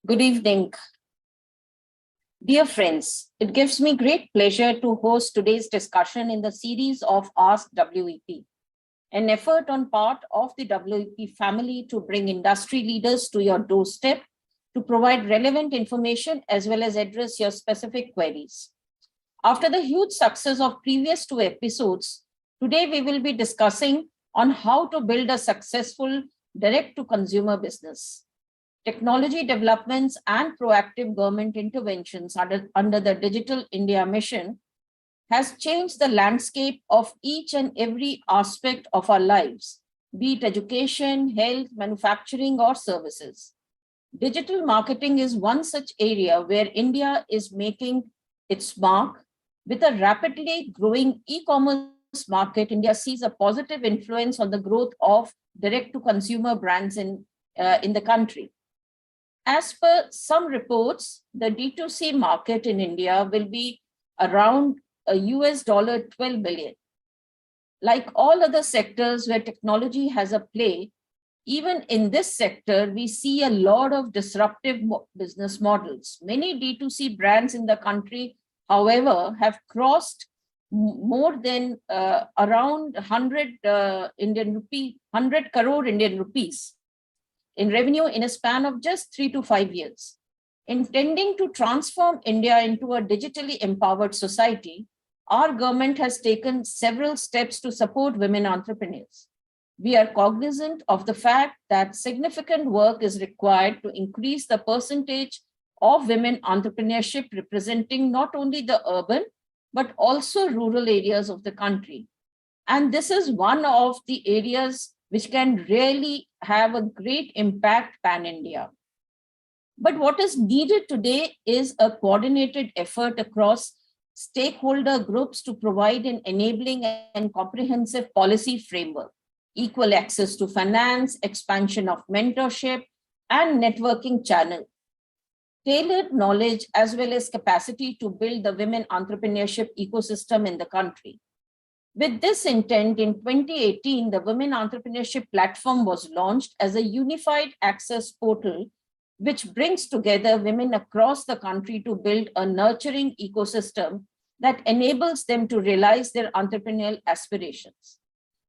Good evening. Dear friends, it gives me great pleasure to host today's discussion in the series of Ask WEP, an effort on part of the WEP family to bring industry leaders to your doorstep to provide relevant information as well as address your specific queries. After the huge success of previous two episodes, today we will be discussing on how to build a successful direct-to-consumer business. Technology developments and proactive government interventions under the Digital India Mission has changed the landscape of each and every aspect of our lives, be it education, health, manufacturing, or services. Digital marketing is one such area where India is making its mark. With a rapidly growing e-commerce market, India sees a positive influence on the growth of direct-to-consumer brands in the country. As per some reports, the D2C market in India will be around US $12 billion. Like all other sectors where technology has a play, even in this sector, we see a lot of disruptive business models. Many D2C brands in the country, however, have crossed more than around 100 crore Indian rupees in revenue in a span of just 3 to 5 years. Intending to transform India into a digitally empowered society, our government has taken several steps to support women entrepreneurs. We are cognizant of the fact that significant work is required to increase the percentage of women entrepreneurship representing not only the urban, but also rural areas of the country. And this is one of the areas which can really have a great impact pan-India. But what is needed today is a coordinated effort across stakeholder groups to provide an enabling and comprehensive policy framework, equal access to finance, expansion of mentorship, and networking channel, tailored knowledge as well as capacity to build the women entrepreneurship ecosystem in the country. With this intent, in 2018, the Women Entrepreneurship Platform was launched as a unified access portal, which brings together women across the country to build a nurturing ecosystem that enables them to realize their entrepreneurial aspirations.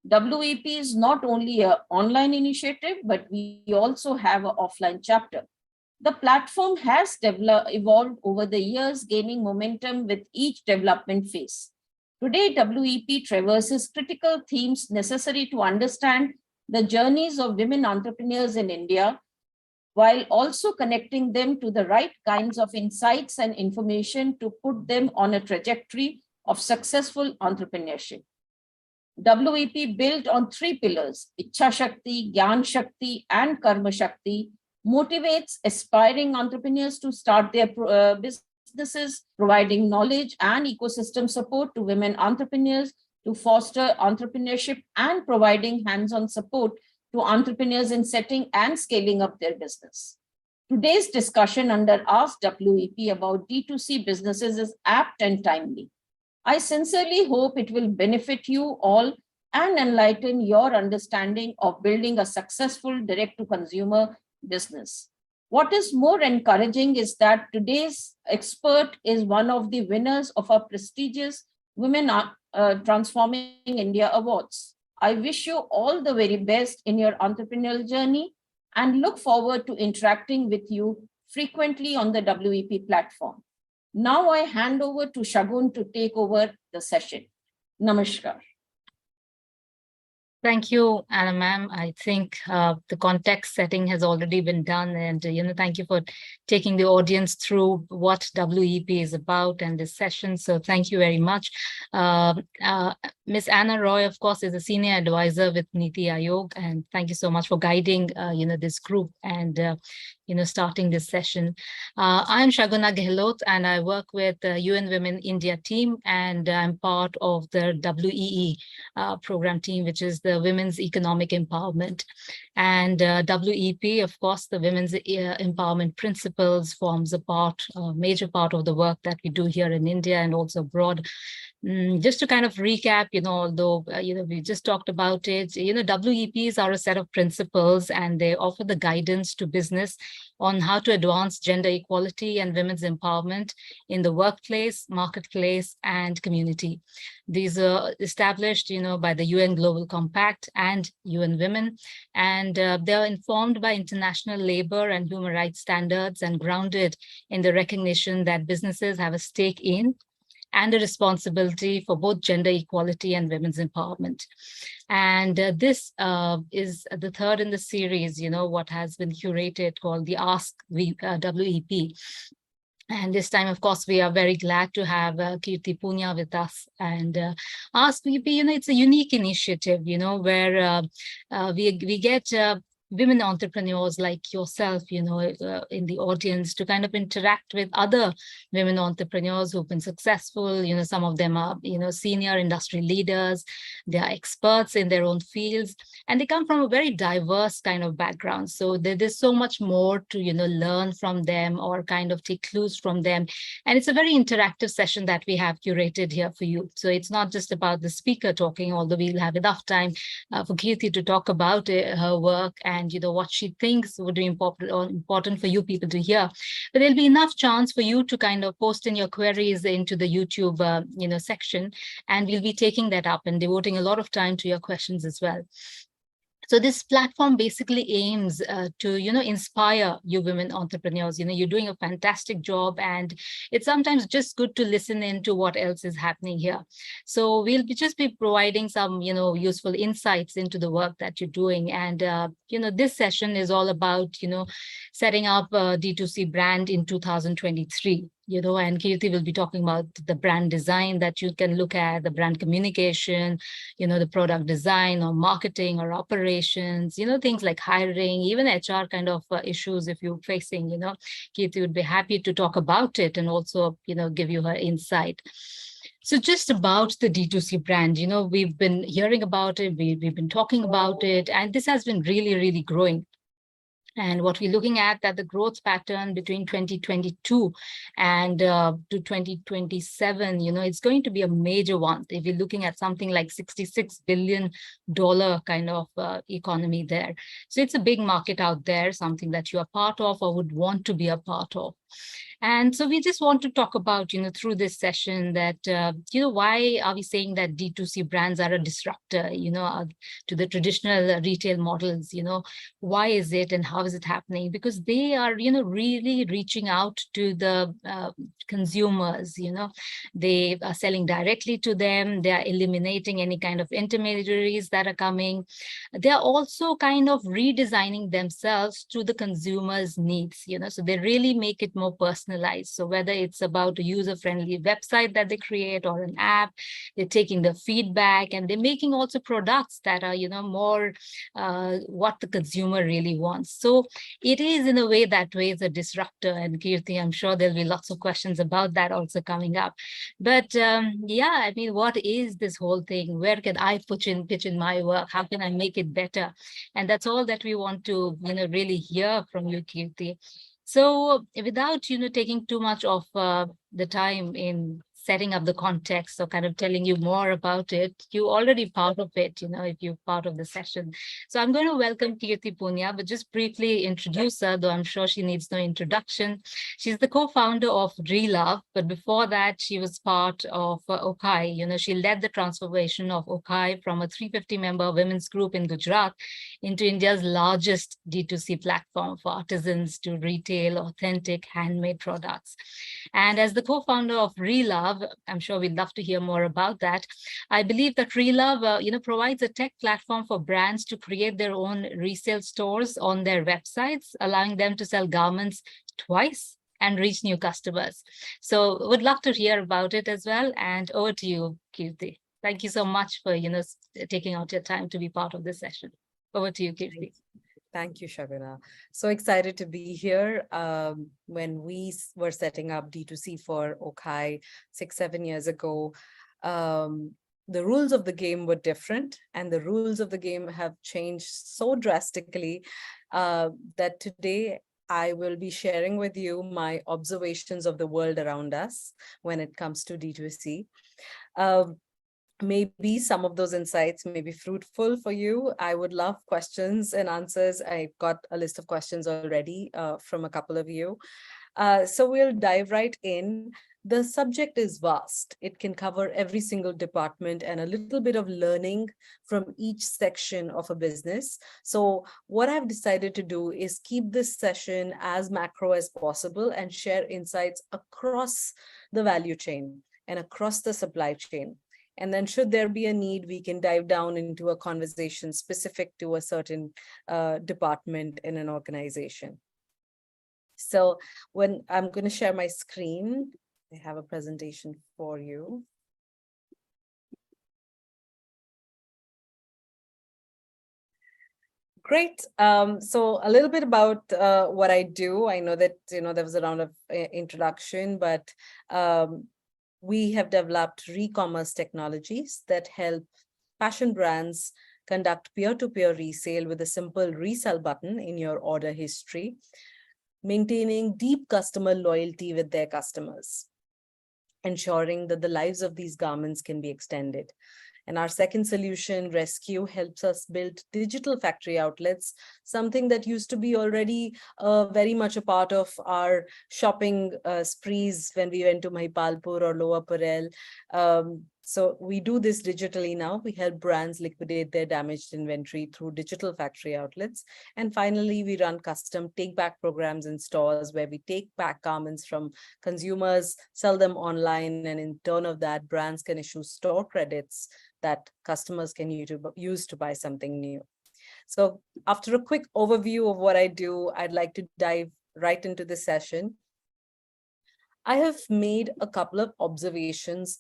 WEP is not only an online initiative, but we also have an offline chapter. The platform has evolved over the years, gaining momentum with each development phase. Today, WEP traverses critical themes necessary to understand the journeys of women entrepreneurs in India, while also connecting them to the right kinds of insights and information to put them on a trajectory of successful entrepreneurship. WEP built on three pillars, Ichha Shakti, Gyan Shakti, and Karma Shakti, motivates aspiring entrepreneurs to start their businesses, providing knowledge and ecosystem support to women entrepreneurs to foster entrepreneurship and providing hands-on support to entrepreneurs in setting and scaling up their business. Today's discussion under Ask WEP about D2C businesses is apt and timely. I sincerely hope it will benefit you all and enlighten your understanding of building a successful direct-to-consumer business. What is more encouraging is that today's expert is one of the winners of our prestigious Women Transforming India Awards. I wish you all the very best in your entrepreneurial journey and look forward to interacting with you frequently on the WEP platform. Now I hand over to Shagun to take over the session. Namaskar. Thank you, Anna ma'am. I think the context setting has already been done, and thank you for taking the audience through what WEP is about and this session. So thank you very much. Ms. Anna Roy, of course, is a senior advisor with Niti Aayog, and thank you so much for guiding this group and starting this session. I'm Shaguna Gehlot, and I work with the UN Women India team, and I'm part of the WEE program team, which is the Women's Economic Empowerment. And WEP, of course, the Women's Empowerment Principles forms a major part of the work that we do here in India and also abroad. Just to kind of recap, although we just talked about it, WEPs are a set of principles, and they offer the guidance to business on how to advance gender equality and women's empowerment in the workplace, marketplace, and community. These are established, by the UN Global Compact and UN Women, and they are informed by international labor and human rights standards and grounded in the recognition that businesses have a stake in and a responsibility for both gender equality and women's empowerment. And this is the third in the series, what has been curated, called the Ask WEP. And this time, of course, we are very glad to have Kirti Poonia with us. And Ask WEP, it's a unique initiative, where we get women entrepreneurs like yourself, in the audience, to kind of interact with other women entrepreneurs who've been successful. Some of them are, senior industry leaders. They are experts in their own fields, and they come from a very diverse kind of background. So there's so much more to, learn from them or kind of take clues from them. And it's a very interactive session that we have curated here for you. So it's not just about the speaker talking, although we'll have enough time for Kirti to talk about her work and what she thinks would be important for you people to hear. But there'll be enough chance for you to kind of post in your queries into the YouTube section, and we'll be taking that up and devoting a lot of time to your questions as well. So this platform basically aims to, inspire you women entrepreneurs. You're doing a fantastic job, and it's sometimes just good to listen into what else is happening here. So we'll just be providing some, useful insights into the work that you're doing. And, this session is all about, setting up a D2C brand in 2023. And Kirti will be talking about the brand design that you can look at, the brand communication, the product design or marketing or operations, things like hiring, even HR kind of issues if you're facing, Kirti would be happy to talk about it and also, give you her insight. So just about the D2C brand, we've been hearing about it, we've been talking about it, and this has been really, really growing. And what we're looking at, that the growth pattern between 2022 and to 2027, it's going to be a major one. If you're looking at something like $66 billion kind of economy there. So it's a big market out there, something that you are part of or would want to be a part of. And so we just want to talk about, through this session that, why are we saying that D2C brands are a disruptor, to the traditional retail models, why is it and how is it happening? Because they are, really reaching out to the consumers, they are selling directly to them. They are eliminating any kind of intermediaries that are coming. They are also kind of redesigning themselves to the consumer's needs, so they really make it more personalized. So whether it's about a user-friendly website that they create or an app, they're taking the feedback and they're making also products that are, more what the consumer really wants. So it is in a way that way is a disruptor. And Kirti, I'm sure there'll be lots of questions about that also coming up. But yeah, I mean, what is this whole thing? Where can I pitch in my work? How can I make it better? And that's all that we want to, really hear from you, Kirti. So without, taking too much of the time in setting up the context or kind of telling you more about it, you're already part of it, if you're part of the session. So I'm going to welcome Kirti Poonia, but just briefly introduce her, though I'm sure she needs no introduction. She's the co-founder of Relove, but before that, she was part of Okai. She led the transformation of Okai from a 350-member women's group in Gujarat into India's largest D2C platform for artisans to retail authentic handmade products. And as the co-founder of Relove, I'm sure we'd love to hear more about that. I believe that Relove, provides a tech platform for brands to create their own resale stores on their websites, allowing them to sell garments twice and reach new customers. So would love to hear about it as well. And over to you, Kirti. Thank you so much for, taking out your time to be part of this session. Over to you, Kirti. Thank you, Shabina. So excited to be here. When we were setting up D2C for Okai 6-7 years ago, the rules of the game were different, and the rules of the game have changed so drastically that today I will be sharing with you my observations of the world around us when it comes to D2C. maybe some of those insights may be fruitful for you. I would love questions and answers. I've got a list of questions already from a couple of you. So we'll dive right in. The subject is vast. It can cover every single department and a little bit of learning from each section of a business. So what I've decided to do is keep this session as macro as possible and share insights across the value chain and across the supply chain. And then should there be a need, we can dive down into a conversation specific to a certain department in an organization. So when I'm going to share my screen, I have a presentation for you. Great. So a little bit about what I do. I know that, there was a round of introduction, but we have developed re-commerce technologies that help fashion brands conduct peer-to-peer resale with a simple resell button in your order history, maintaining deep customer loyalty with their customers, ensuring that the lives of these garments can be extended. And our second solution, Rescue, helps us build digital factory outlets, something that used to be already very much a part of our shopping sprees when we went to Mahipalpur or Lower Parel. So we do this digitally now. We help brands liquidate their damaged inventory through digital factory outlets. And finally, we run custom take-back programs in stores where we take back garments from consumers, sell them online, and in turn of that, brands can issue store credits that customers can use to buy something new. So after a quick overview of what I do, I'd like to dive right into this session. I have made a couple of observations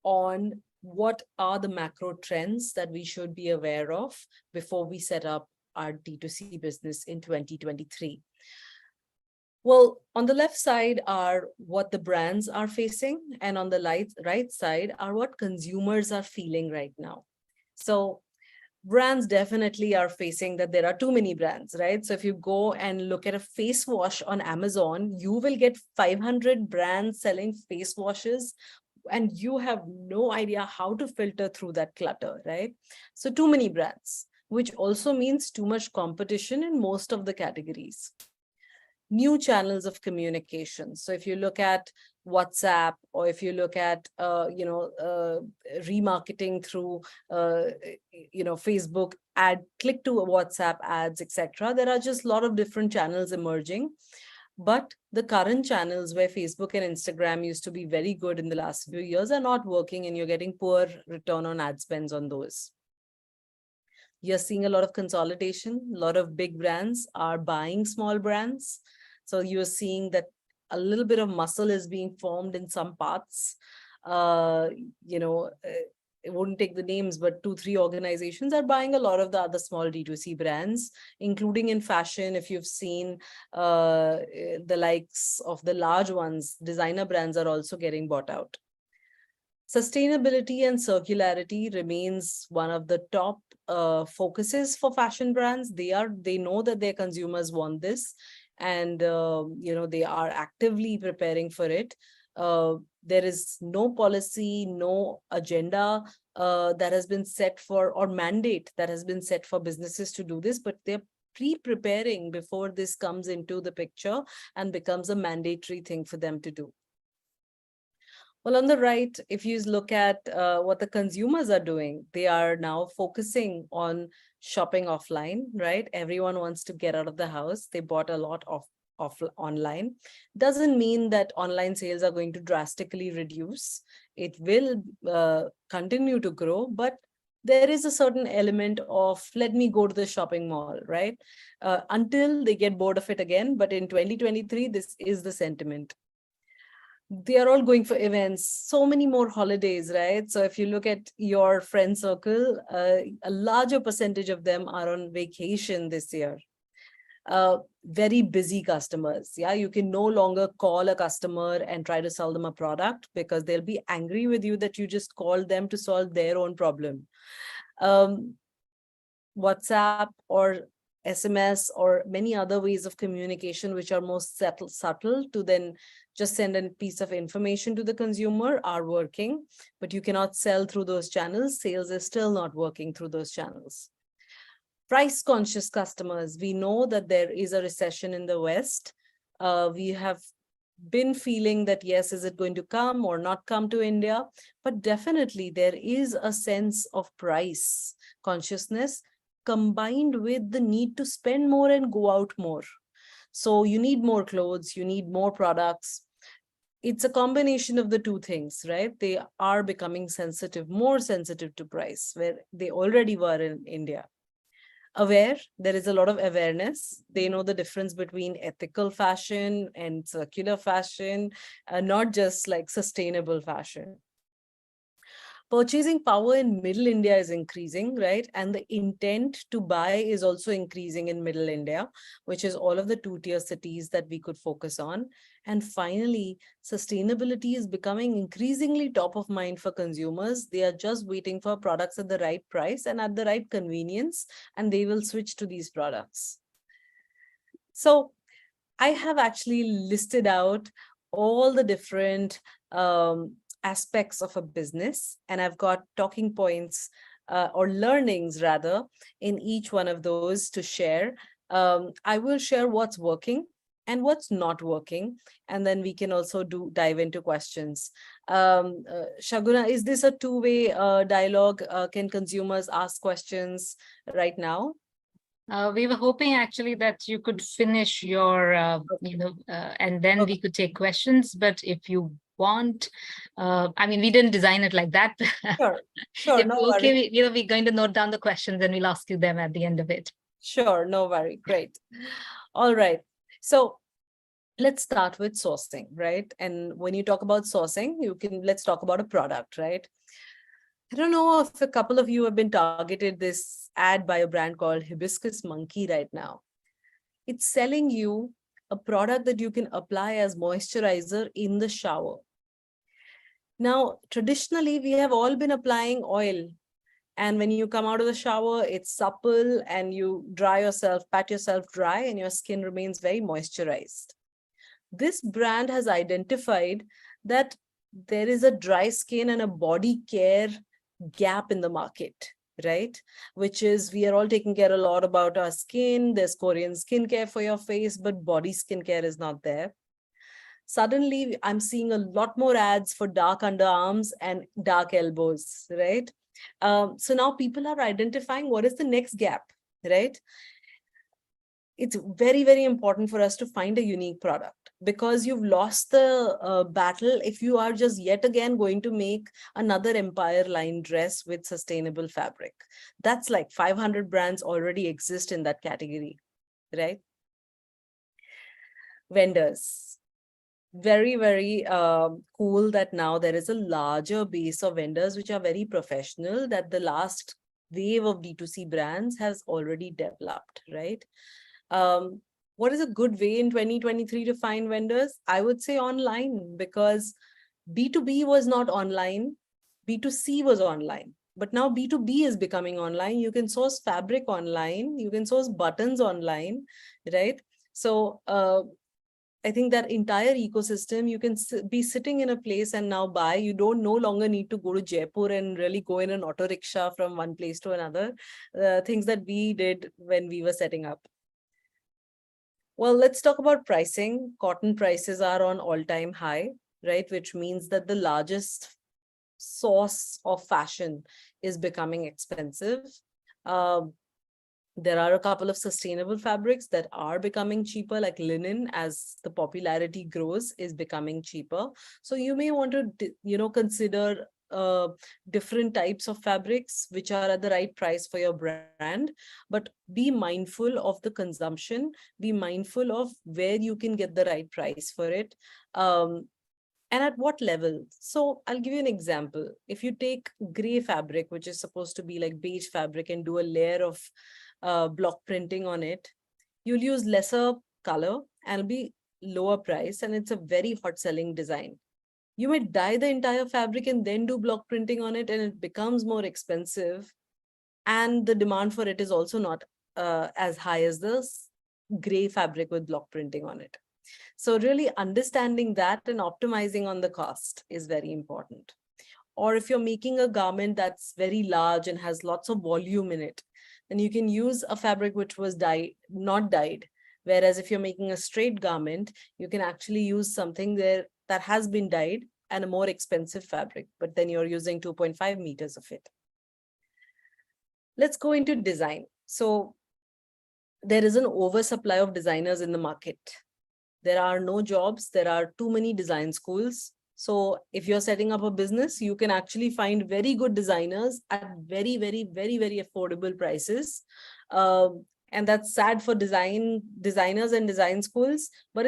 on what are the macro trends that we should be aware of before we set up our D2C business in 2023. Well, on the left side are what the brands are facing, and on the right side are what consumers are feeling right now. So brands definitely are facing that there are too many brands, right? So if you go and look at a face wash on Amazon, you will get 500 brands selling face washes, and you have no idea how to filter through that clutter, right? So too many brands, which also means too much competition in most of the categories. New channels of communication. So if you look at WhatsApp, or if you look at remarketing through Facebook click to WhatsApp ads, etc., there are just a lot of different channels emerging. But the current channels where Facebook and Instagram used to be very good in the last few years are not working, and you're getting poor return on ad spends on those. You're seeing a lot of consolidation. A lot of big brands are buying small brands. So you're seeing that a little bit of muscle is being formed in some parts. It wouldn't take the names, but 2-3 organizations are buying a lot of the other small D2C brands, including in fashion. If you've seen the likes of the large ones, designer brands are also getting bought out. Sustainability and circularity remains one of the top focuses for fashion brands. They know that their consumers want this, and they are actively preparing for it. There is no policy, no agenda that has been set for, or mandate that has been set for businesses to do this, but they're pre-preparing before this comes into the picture and becomes a mandatory thing for them to do. Well, on the right, if you look at what the consumers are doing, they are now focusing on shopping offline, right? Everyone wants to get out of the house. They bought a lot of online. Doesn't mean that online sales are going to drastically reduce. It will continue to grow, but there is a certain element of, let me go to the shopping mall, right? Until they get bored of it again. But in 2023, this is the sentiment. They are all going for events, so many more holidays, right? So if you look at your friend circle, a larger percentage of them are on vacation this year. Very busy customers. Yeah, you can no longer call a customer and try to sell them a product, because they'll be angry with you that you just called them to solve their own problem. WhatsApp or SMS or many other ways of communication, which are most subtle to then just send a piece of information to the consumer, are working, but you cannot sell through those channels. Sales is still not working through those channels. Price conscious customers, we know that there is a recession in the West. We have been feeling that, yes, is it going to come or not come to India? But definitely there is a sense of price consciousness combined with the need to spend more and go out more. So you need more clothes, you need more products. It's a combination of the two things, right? They are becoming sensitive, more sensitive to price, where they already were in India. Aware, there is a lot of awareness. They know the difference between ethical fashion and circular fashion, not just like sustainable fashion. Purchasing power in middle India is increasing, right? And the intent to buy is also increasing in middle India, which is all of the two-tier cities that we could focus on. And finally, sustainability is becoming increasingly top of mind for consumers. They are just waiting for products at the right price and at the right convenience, and they will switch to these products. So I have actually listed out all the different aspects of a business, and I've got talking points or learnings rather in each one of those to share. I will share what's working and what's not working, and then we can also dive into questions. Shaguna, is this a two-way dialogue? Can consumers ask questions right now? We were hoping actually that you could finish your, and then we could take questions. But if you want, I mean, we didn't design it like that. Sure, If no okay, worry. we're going to note down the questions and we'll ask you them at the end of it. Sure, no worry. Great. All right. So let's start with sourcing, right? And when you talk about sourcing, let's talk about a product, right? I don't know if a couple of you have been targeted this ad by a brand called Hibiscus Monkey right now. It's selling you a product that you can apply as moisturizer in the shower. Now, traditionally, we have all been applying oil. And when you come out of the shower, it's supple and you pat yourself dry, and your skin remains very moisturized. This brand has identified that there is a dry skin and a body care gap in the market, right? Which is, we are all taking care a lot about our skin. There's Korean skincare for your face, but body skincare is not there. Suddenly, I'm seeing a lot more ads for dark underarms and dark elbows, right? So now people are identifying what is the next gap, right? It's very, very important for us to find a unique product, because you've lost the battle if you are just yet again going to make another Empire line dress with sustainable fabric. That's like 500 brands already exist in that category, right? Vendors. Very, very cool that now there is a larger base of vendors which are very professional, that the last wave of D2C brands has already developed, right? What is a good way in 2023 to find vendors? I would say online, because B2B was not online, B2C was online. But now B2B is becoming online. You can source fabric online, you can source buttons online, right? So I think that entire ecosystem, you can be sitting in a place and now buy. You don't no longer need to go to Jaipur and really go in an auto rickshaw from one place to another. Things that we did when we were setting up. Well, let's talk about pricing. Cotton prices are on all-time high, right? Which means that the largest source of fashion is becoming expensive. There are a couple of sustainable fabrics that are becoming cheaper, like linen, as the popularity grows, is becoming cheaper. So you may want to, consider different types of fabrics which are at the right price for your brand, but be mindful of the consumption, be mindful of where you can get the right price for it. And at what level? So I'll give you an example. If you take gray fabric, which is supposed to be like beige fabric, and do a layer of block printing on it, you'll use lesser color and it'll be lower price, and it's a very hot selling design. You may dye the entire fabric and then do block printing on it, and it becomes more expensive, and the demand for it is also not as high as the gray fabric with block printing on it. So really understanding that and optimizing on the cost is very important. Or if you're making a garment that's very large and has lots of volume in it, then you can use a fabric which was not dyed. Whereas if you're making a straight garment, you can actually use something there that has been dyed and a more expensive fabric, but then you're using 2.5 meters of it. Let's go into design. So there is an oversupply of designers in the market. There are no jobs. There are too many design schools. So if you're setting up a business, you can actually find very good designers at very, very, very, very affordable prices. And that's sad for designers and design schools, but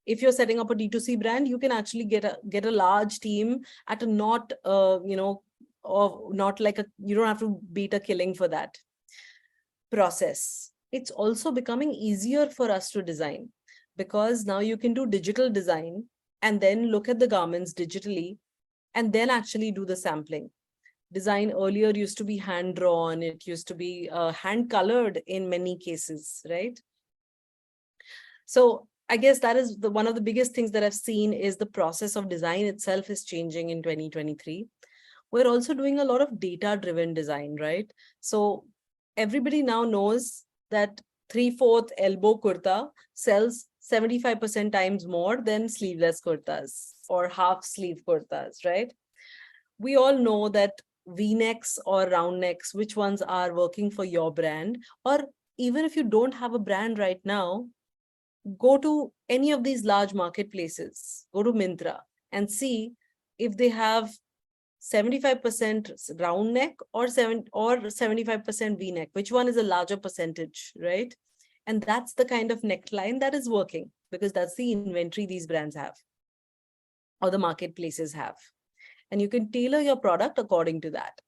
if you're setting up a D2C brand, you can actually get a large team at a not, not like you don't have to beat a killing for that process. It's also becoming easier for us to design, because now you can do digital design and then look at the garments digitally and then actually do the sampling. Design earlier used to be hand-drawn. It used to be hand-colored in many cases, right? So I guess that is one of the biggest things that I've seen is the process of design itself is changing in 2023. We're also doing a lot of data-driven design, right? So everybody now knows that 3/4 elbow kurta sells 75% times more than sleeveless kurtas or half sleeve kurtas, right? We all know that V-necks or round necks, which ones are working for your brand, or even if you don't have a brand right now, go to any of these large marketplaces, go to Myntra and see if they have 75% round neck or 75% V-neck, which one is a larger percentage, right? And that's the kind of neckline that is working, because that's the inventory these brands have or the marketplaces have. And you can tailor your product according to that.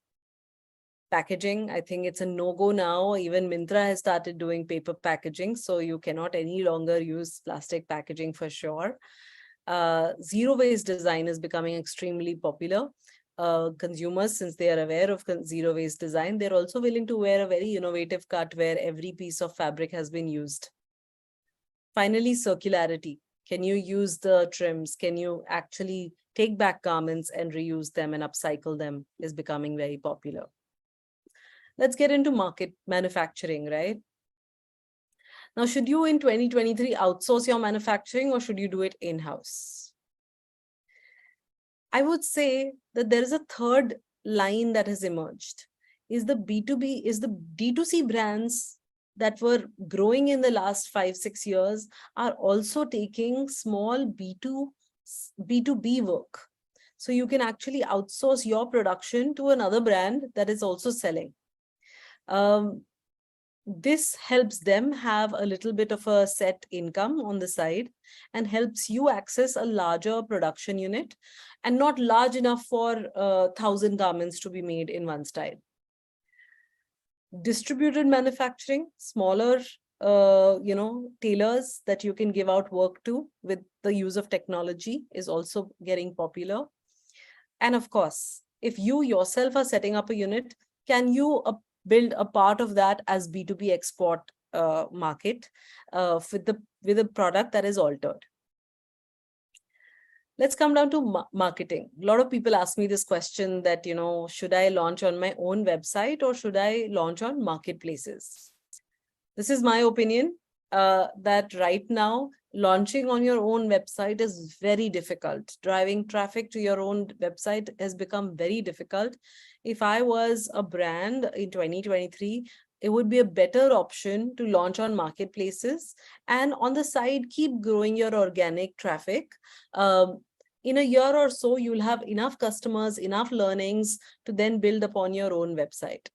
Packaging, I think it's a no-go now. Even Myntra has started doing paper packaging, so you cannot any longer use plastic packaging for sure. Zero-waste design is becoming extremely popular. Consumers, since they are aware of zero-waste design, they're also willing to wear a very innovative cut where every piece of fabric has been used. Finally, circularity. Can you use the trims? Can you actually take back garments and reuse them and upcycle them is becoming very popular. Let's get into manufacturing, right? Now, should you in 2023 outsource your manufacturing or should you do it in-house? I would say that there is a third line that has emerged. Is the D2C brands that were growing in the last 5-6 years are also taking small B2B work. So you can actually outsource your production to another brand that is also selling. This helps them have a little bit of a set income on the side and helps you access a larger production unit and not large enough for 1,000 garments to be made in one style. Distributed manufacturing, smaller tailors that you can give out work to with the use of technology is also getting popular. And of course, if you yourself are setting up a unit, can you build a part of that as B2B export market with a product that is altered? Let's come down to marketing. A lot of people ask me this question that, should I launch on my own website or should I launch on marketplaces? This is my opinion that right now, launching on your own website is very difficult. Driving traffic to your own website has become very difficult. If I was a brand in 2023, it would be a better option to launch on marketplaces and on the side, keep growing your organic traffic. In a year or so, you'll have enough customers, enough learnings to then build upon your own website.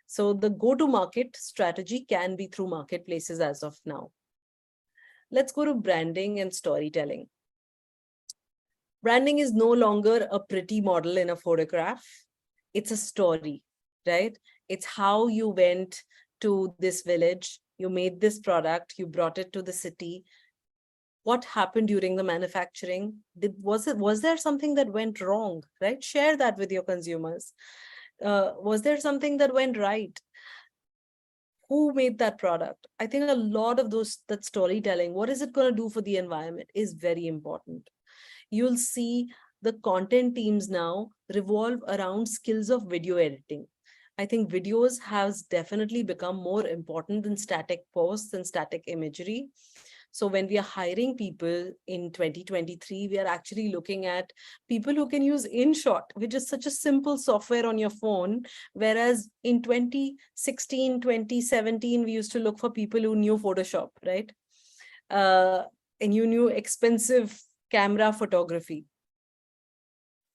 So the go-to-market strategy can be through marketplaces as of now. Let's go to branding and storytelling. Branding is no longer a pretty model in a photograph. It's a story, right? It's how you went to this village, you made this product, you brought it to the city. What happened during the manufacturing? Was there something that went wrong, right? Share that with your consumers. Was there something that went right? Who made that product? I think a lot of that storytelling, what is it going to do for the environment, is very important. You'll see the content teams now revolve around skills of video editing. I think videos has definitely become more important than static posts and static imagery. So when we are hiring people in 2023, we are actually looking at people who can use InShot, which is such a simple software on your phone. Whereas in 2016, 2017, we used to look for people who knew Photoshop, right? And you knew expensive camera photography.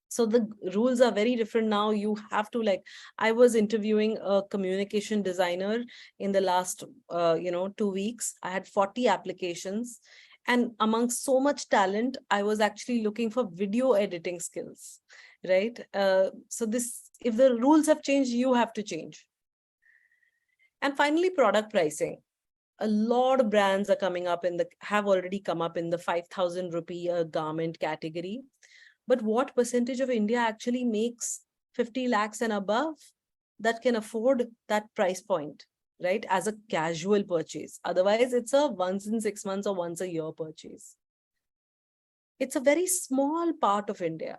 So the rules are very different now. You have to, like, I was interviewing a communication designer in the last, 2 weeks. I had 40 applications. And among so much talent, I was actually looking for video editing skills, right? So if the rules have changed, you have to change. And finally, product pricing. A lot of brands are have already come up in the 5,000 rupee garment category. But what percentage of India actually makes 50 lakhs and above that can afford that price point, right? As a casual purchase. Otherwise, it's a once in 6 months or once a year purchase. It's a very small part of India.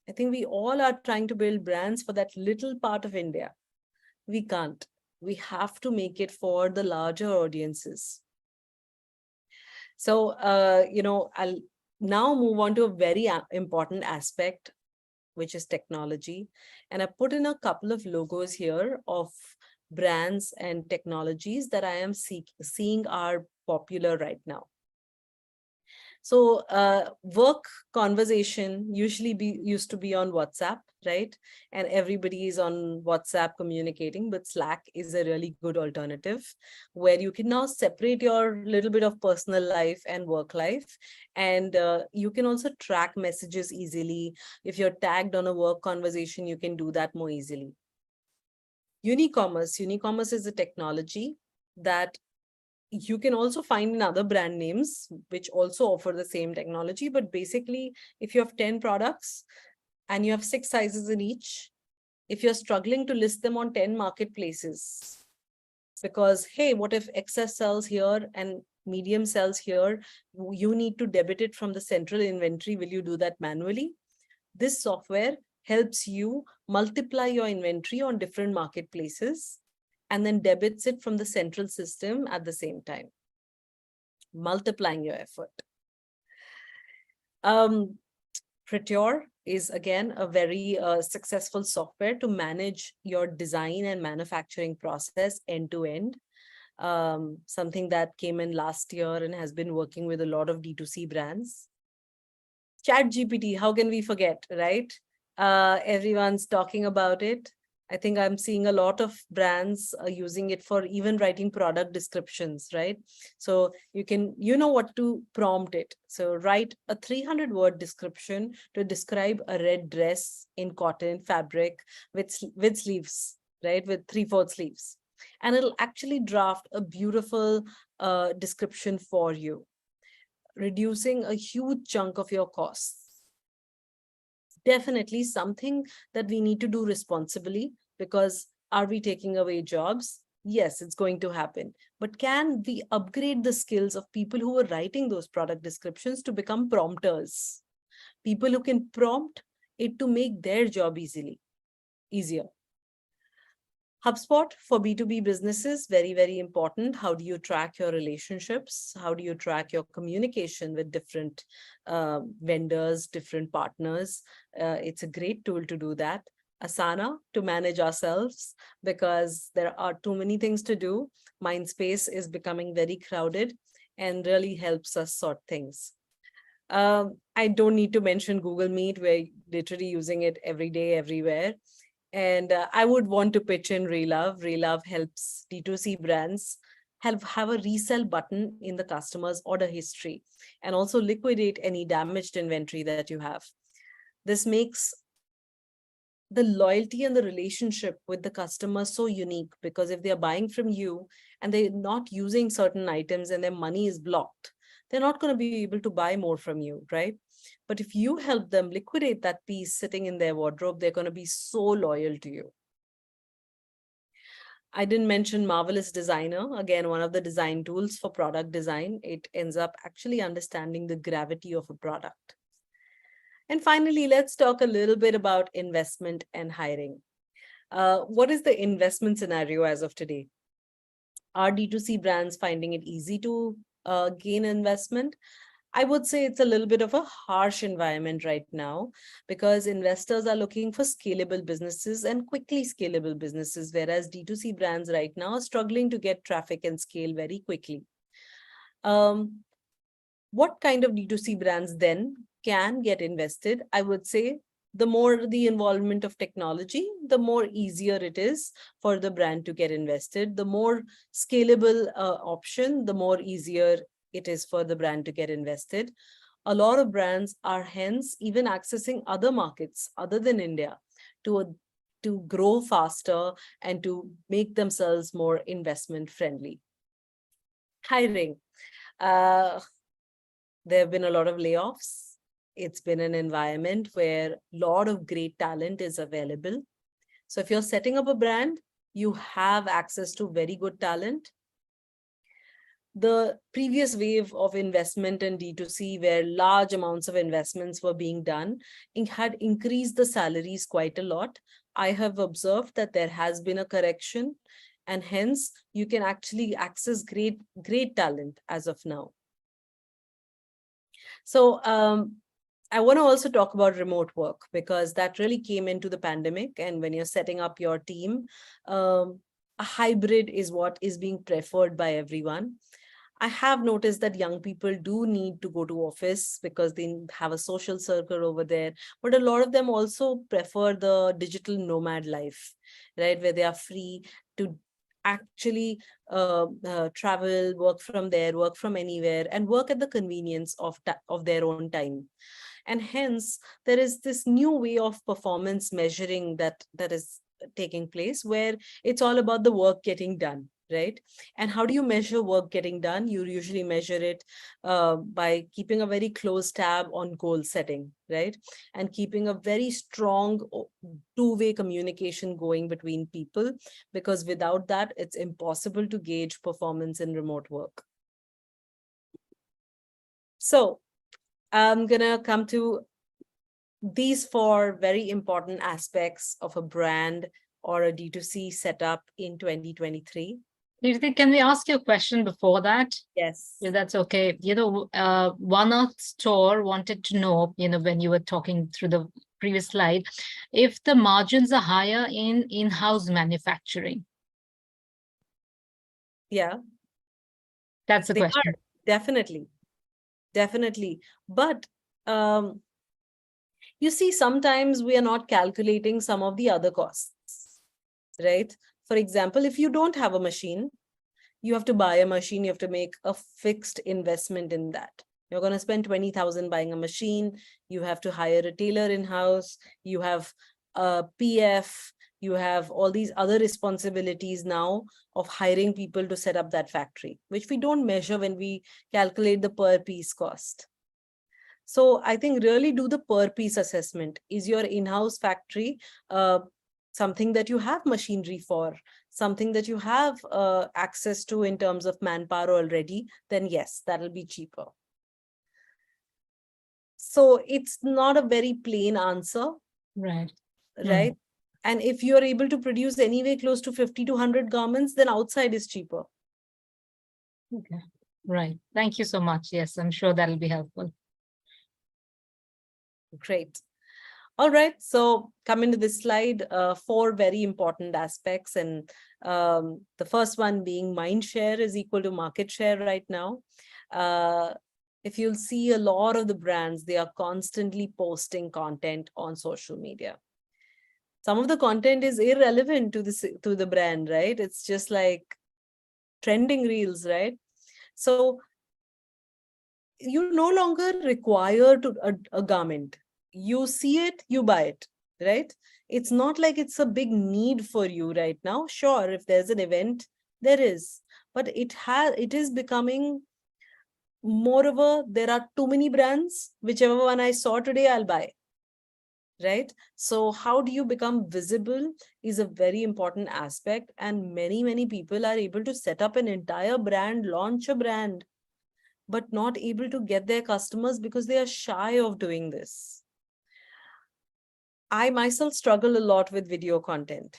I think we all are trying to build brands for that little part of India. We can't. We have to make it for the larger audiences. So, I'll now move on to a very important aspect, which is technology. And I put in a couple of logos here of brands and technologies that I am seeing are popular right now. So work conversation usually used to be on WhatsApp, right? And everybody is on WhatsApp communicating, but Slack is a really good alternative where you can now separate your little bit of personal life and work life. And you can also track messages easily. If you're tagged on a work conversation, you can do that more easily. Unicommerce is a technology that you can also find in other brand names, which also offer the same technology. But basically, if you have 10 products and you have 6 sizes in each, if you're struggling to list them on 10 marketplaces, because, hey, what if excess sells here and medium sells here? You need to debit it from the central inventory. Will you do that manually? This software helps you multiply your inventory on different marketplaces and then debits it from the central system at the same time, multiplying your effort. Prettier is again a very successful software to manage your design and manufacturing process end to end. Something that came in last year and has been working with a lot of D2C brands. ChatGPT, how can we forget, right? Everyone's talking about it. I think I'm seeing a lot of brands using it for even writing product descriptions, right? So you know what to prompt it. So write a 300-word description to describe a red dress in cotton fabric with sleeves, right? With 3/4 sleeves. And it'll actually draft a beautiful description for you, reducing a huge chunk of your costs. Definitely something that we need to do responsibly, because are we taking away jobs? Yes, it's going to happen. But can we upgrade the skills of people who are writing those product descriptions to become prompters? People who can prompt it to make their job easier. HubSpot for B2B businesses, very, very important. How do you track your relationships? How do you track your communication with different vendors, different partners? It's a great tool to do that. Asana to manage ourselves, because there are too many things to do. Mindspace is becoming very crowded and really helps us sort things. I don't need to mention Google Meet. We're literally using it every day, everywhere. And I would want to pitch in Relove. Relove helps D2C brands have a resell button in the customer's order history and also liquidate any damaged inventory that you have. This makes the loyalty and the relationship with the customer so unique, because if they're buying from you and they're not using certain items and their money is blocked, they're not going to be able to buy more from you, right? But if you help them liquidate that piece sitting in their wardrobe, they're going to be so loyal to you. I didn't mention Marvelous Designer, again, one of the design tools for product design. It ends up actually understanding the gravity of a product. And finally, let's talk a little bit about investment and hiring. What is the investment scenario as of today? Are D2C brands finding it easy to gain investment? I would say it's a little bit of a harsh environment right now because investors are looking for scalable businesses and quickly scalable businesses, whereas D2C brands right now are struggling to get traffic and scale very quickly. What kind of D2C brands then can get invested? I would say the more the involvement of technology, the more easier it is for the brand to get invested. The more scalable option, the more easier it is for the brand to get invested. A lot of brands are hence even accessing other markets other than India to grow faster and to make themselves more investment friendly. Hiring. There have been a lot of layoffs. It's been an environment where a lot of great talent is available. So if you're setting up a brand, you have access to very good talent. The previous wave of investment in D2C, where large amounts of investments were being done, it had increased the salaries quite a lot. I have observed that there has been a correction, and hence you can actually access great talent as of now. So I want to also talk about remote work because that really came into the pandemic. And when you're setting up your team, a hybrid is what is being preferred by everyone. I have noticed that young people do need to go to office because they have a social circle over there, but a lot of them also prefer the digital nomad life, right? Where they are free to actually travel, work from there, work from anywhere, and work at the convenience of their own time. And hence, there is this new way of performance measuring that is taking place, where it's all about the work getting done, right? And how do you measure work getting done? You usually measure it by keeping a very close tab on goal setting, right? And keeping a very strong two-way communication going between people, because without that, it's impossible to gauge performance in remote work. So I'm gonna come to these 4 very important aspects of a brand or a D2C setup in 2023. Kirti, can we ask you a question before that? Yes. Yeah, that's okay. One Earth Store wanted to know, when you were talking through the previous slide, if the margins are higher in in-house manufacturing. Yeah. That's the They question. are, definitely. But you see, sometimes we are not calculating some of the other costs, right? For example, if you don't have a machine, you have to buy a machine, you have to make a fixed investment in that. You're going to spend 20,000 buying a machine. You have to hire a tailor in-house. You have a PF. You have all these other responsibilities now of hiring people to set up that factory, which we don't measure when we calculate the per piece cost. So I think really do the per piece assessment. Is your in-house factory something that you have machinery for, something that you have access to in terms of manpower already? Then yes, that'll be cheaper. So it's not a very plain answer. Right. Right. Mm. And if you're able to produce anyway close to 50 to 100 garments, then outside is cheaper. Okay. Right. Thank you so much. Yes, I'm sure that'll be helpful. Great. All right. So coming to this slide, 4 very important aspects. And the first one being mind share is equal to market share right now. If you'll see a lot of the brands, they are constantly posting content on social media. Some of the content is irrelevant to the brand, right? It's just like trending reels, right? So you no longer require a garment. You see it, you buy it, right? It's not like it's a big need for you right now. Sure, if there's an event, there is, but it is becoming more of there are too many brands. Whichever one I saw today, I'll buy. right? So how do you become visible is a very important aspect. And many people are able to set up an entire brand, launch a brand, but not able to get their customers because they are shy of doing this. I myself struggle a lot with video content.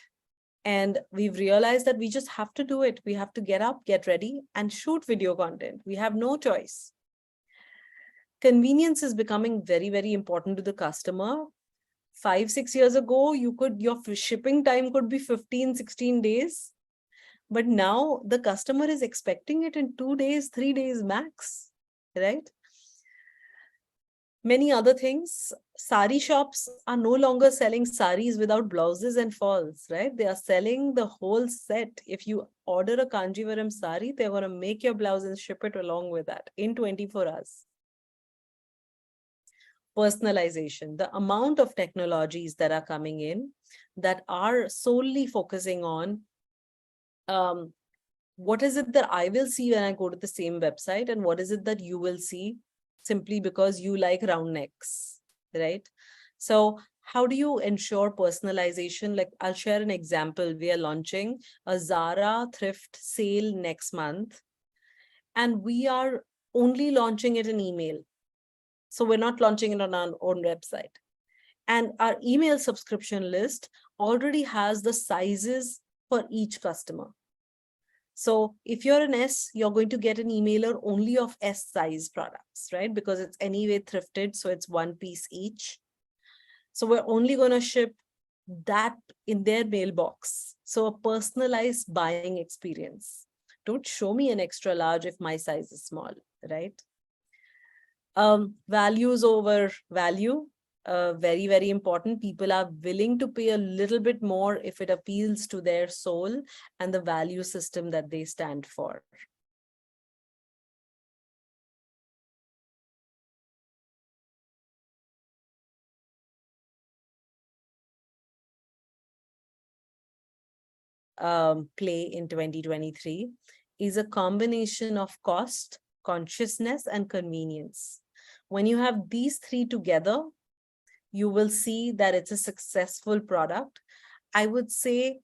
And we've realized that we just have to do it. We have to get up, get ready, and shoot video content. We have no choice. Convenience is becoming very important to the customer. 5-6 years ago, your shipping time could be 15-16 days. But now the customer is expecting it in 2 days, 3 days max, right? Many other things. Sari shops are no longer selling saris without blouses and falls, right? They are selling the whole set. If you order a Kanjivaram sari, they're going to make your blouse and ship it along with that in 24 hours. Personalization, the amount of technologies that are coming in that are solely focusing on what is it that I will see when I go to the same website, and what is it that you will see simply because you like round necks, right? So how do you ensure personalization? Like, I'll share an example. We are launching a Zara thrift sale next month, and we are only launching it in email. So we're not launching it on our own website. And our email subscription list already has the sizes for each customer. So if you're an S, you're going to get an emailer only of S size products, right? Because it's anyway thrifted, so it's one piece each. So we're only going to ship that in their mailbox. So a personalized buying experience. Don't show me an extra large if my size is small, right? Values over value. Very important. People are willing to pay a little bit more if it appeals to their soul and the value system that they stand for. Play in 2023 is a combination of cost, consciousness, and convenience. When you have these three together, you will see that it's a successful product. I would say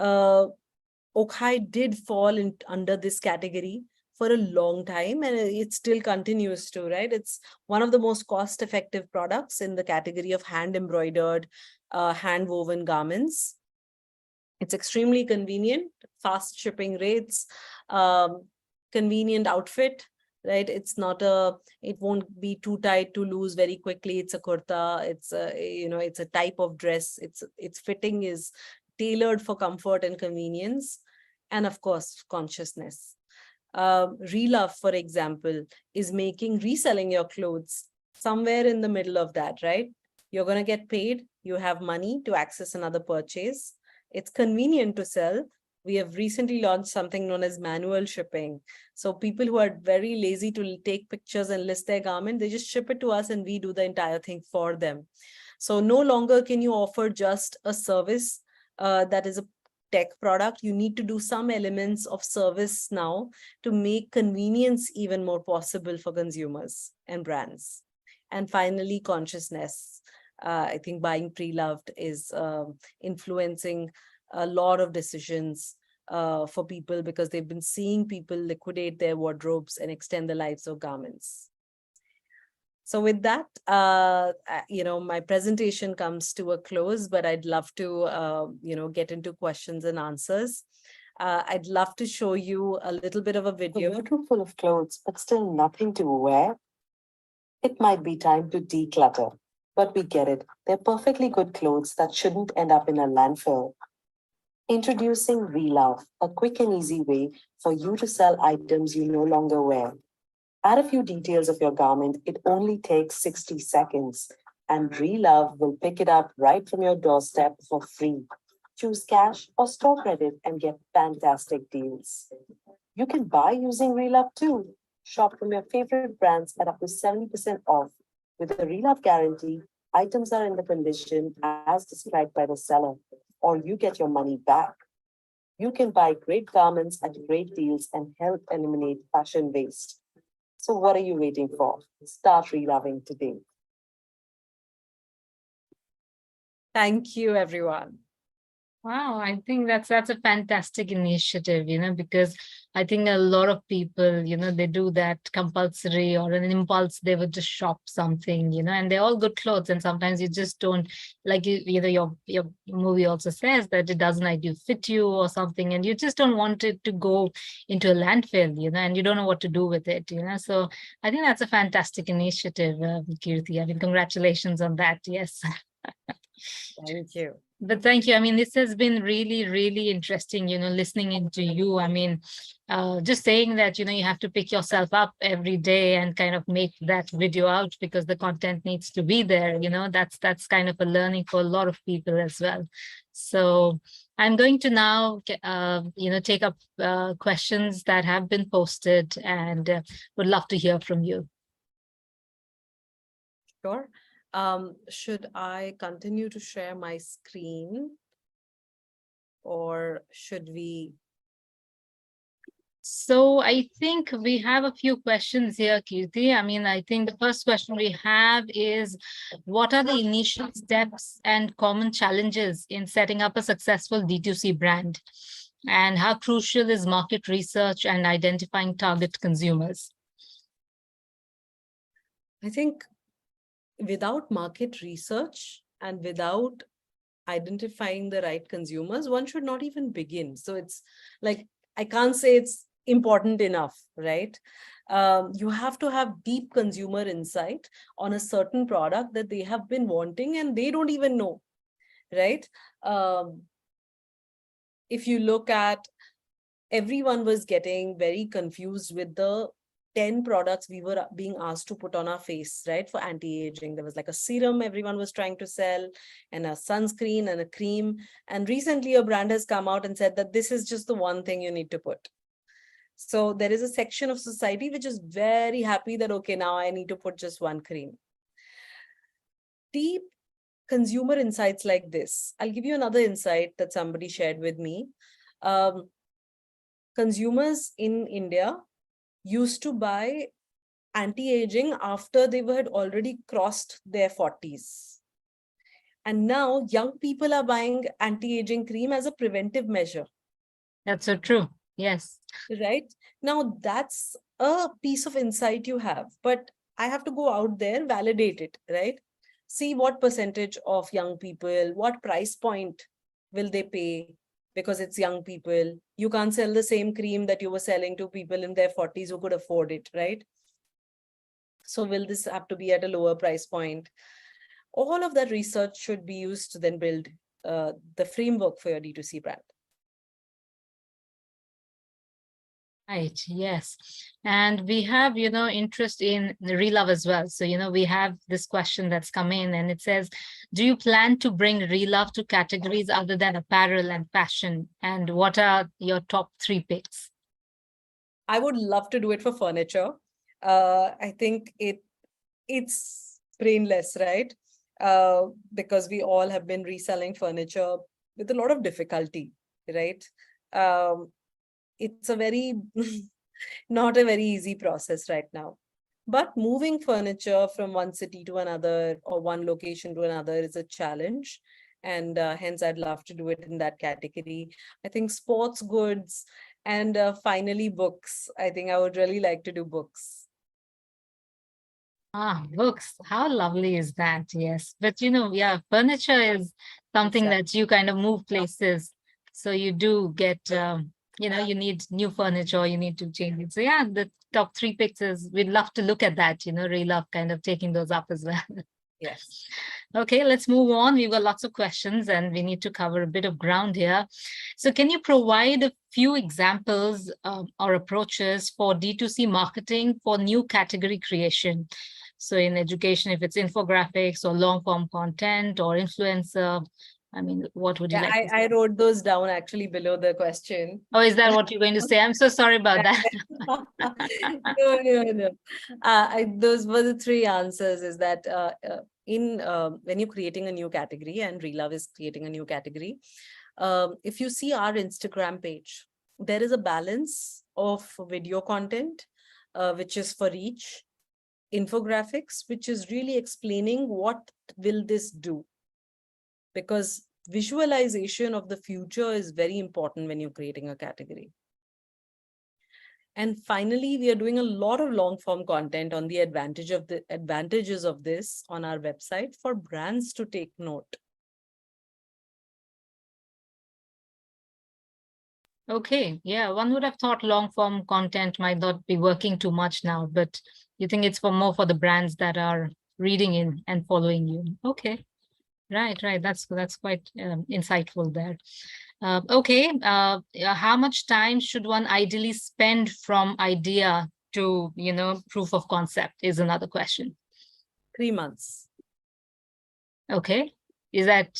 Okhai did fall under this category for a long time, and it still continues to, right? It's one of the most cost-effective products in the category of hand-embroidered, hand-woven garments. It's extremely convenient, fast shipping rates, convenient outfit, right? It's not it won't be too tight to lose very quickly. It's a kurta. It's it's a type of dress. Its fitting is tailored for comfort and convenience, and of course, consciousness. Relove, for example, is reselling your clothes somewhere in the middle of that, right? You're going to get paid. You have money to access another purchase. It's convenient to sell. We have recently launched something known as manual shipping. So people who are very lazy to take pictures and list their garment, they just ship it to us and we do the entire thing for them. So no longer can you offer just a service that is a tech product. You need to do some elements of service now to make convenience even more possible for consumers and brands. And finally, consciousness. I think buying pre-loved is influencing a lot of decisions for people because they've been seeing people liquidate their wardrobes and extend the lives of garments. So with that, my presentation comes to a close, but I'd love to, get into questions and answers. I'd love to show you a little bit of a video. A wardrobe full of clothes, but still nothing to wear? It might be time to declutter, but we get it. They're perfectly good clothes that shouldn't end up in a landfill. Introducing Relove, a quick and easy way for you to sell items you no longer wear. Add a few details of your garment. It only takes 60 seconds, and Relove will pick it up right from your doorstep for free. Choose cash or store credit and get fantastic deals. You can buy using Relove too. Shop from your favorite brands at up to 70% off. With a Relove guarantee, items are in the condition as described by the seller, or you get your money back. You can buy great garments at great deals and help eliminate fashion waste. So what are you waiting for? Start reloving today. Thank you, everyone. Wow, I think that's a fantastic initiative, because I think a lot of people, they do that compulsory or an impulse, they would just shop something, and they're all good clothes. And sometimes you just don't like your movie also says that it doesn't ideally fit you or something, and you just don't want it to go into a landfill, and you don't know what to do with it, So I think that's a fantastic initiative, Kirti. I mean, congratulations on that. Yes. Thank you. But thank you. I mean, this has been really, really interesting, listening into you. I mean, just saying that, you have to pick yourself up every day and kind of make that video out because the content needs to be there, that's kind of a learning for a lot of people as well. So I'm going to now, take up questions that have been posted and would love to hear from you. Sure. Should I continue to share my screen or should we? So I think we have a few questions here, Kirti. I mean, I think the first question we have is, what are the initial steps and common challenges in setting up a successful D2C brand? And how crucial is market research and identifying target consumers? I think without market research and without identifying the right consumers, one should not even begin. So it's like, I can't say it's important enough, right? You have to have deep consumer insight on a certain product that they have been wanting and they don't even know, right? If you look at, everyone was getting very confused with the 10 products we were being asked to put on our face, right? For anti-aging. There was like a serum everyone was trying to sell and a sunscreen and a cream. And recently a brand has come out and said that this is just the one thing you need to put. So there is a section of society which is very happy that, okay, now I need to put just one cream. Deep consumer insights like this. I'll give you another insight that somebody shared with me. Consumers in India used to buy anti-aging after they had already crossed their 40s. And now young people are buying anti-aging cream as a preventive measure. That's so true. Yes. Right? Now that's a piece of insight you have, but I have to go out there, validate it, right? See what percentage of young people, what price point will they pay? Because it's young people. You can't sell the same cream that you were selling to people in their 40s who could afford it, right? So will this have to be at a lower price point? All of that research should be used to then build the framework for your D2C brand. Right. Yes. And we have, interest in the Relove as well. So, we have this question that's come in and it says, do you plan to bring Relove to categories other than apparel and fashion? And what are your top 3 picks? I would love to do it for furniture. I think it's brainless, right? Because we all have been reselling furniture with a lot of difficulty, right? It's a very, not a very easy process right now. But moving furniture from one city to another or one location to another is a challenge. And hence, I'd love to do it in that category. I think sports goods and finally books. I think I would really like to do books. Ah, books. How lovely is that? Yes. But, yeah, furniture is something that you kind of move places. So you do get, you need new furniture, you need to change it. So yeah, the top 3 picks is, we'd love to look at that, really love kind of taking those up as well. Yes. Okay, let's move on. We've got lots of questions and we need to cover a bit of ground here. So can you provide a few examples or approaches for D2C marketing for new category creation? So in education, if it's infographics or long form content or influencer, I mean, what would you like to say? I wrote those down actually below the question. Oh, is that what you're going to say? I'm so sorry about that. No. Those were the 3 answers, is that when you're creating a new category, and Relove is creating a new category, if you see our Instagram page, there is a balance of video content, which is for reach, infographics, which is really explaining what will this do. because visualization of the future is very important when you're creating a category. And finally, we are doing a lot of long form content on the advantages of this on our website for brands to take note. Okay, yeah, one would have thought long form content might not be working too much now, but you think it's more for the brands that are reading in and following you. Okay, right. That's quite insightful there. Okay, how much time should one ideally spend from idea to, proof of concept is another question. 3 months. Okay, is that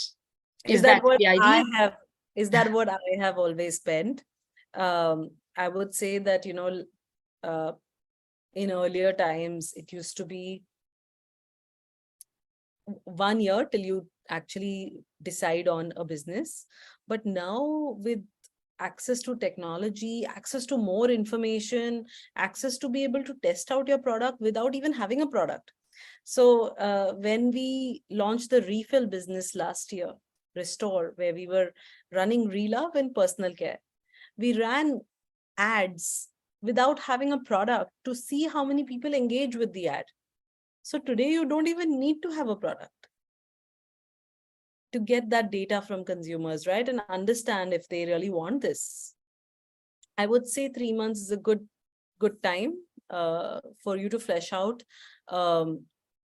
what the idea? Is that what I have always spent? I would say that, in earlier times, it used to be 1 year till you actually decide on a business. But now with access to technology, access to more information, access to be able to test out your product without even having a product. So when we launched the refill business last year, Restore, where we were running Relove and personal care, we ran ads without having a product to see how many people engage with the ad. So today you don't even need to have a product to get that data from consumers, right? And understand if they really want this. I would say 3 months is a good time for you to flesh out a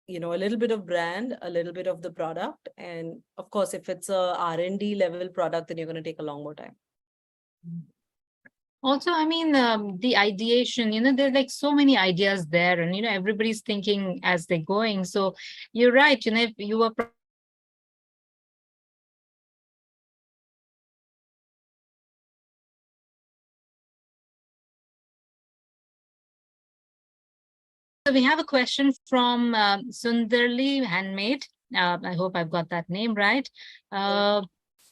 little bit of brand, a little bit of the product. And of course, if it's a R&D level product, then you're going to take a long more time. Also, I mean, the ideation, there are like so many ideas there, and, everybody's thinking as they're going. So you're right, if you were we have a question from Sunderli Handmade. I hope I've got that name right.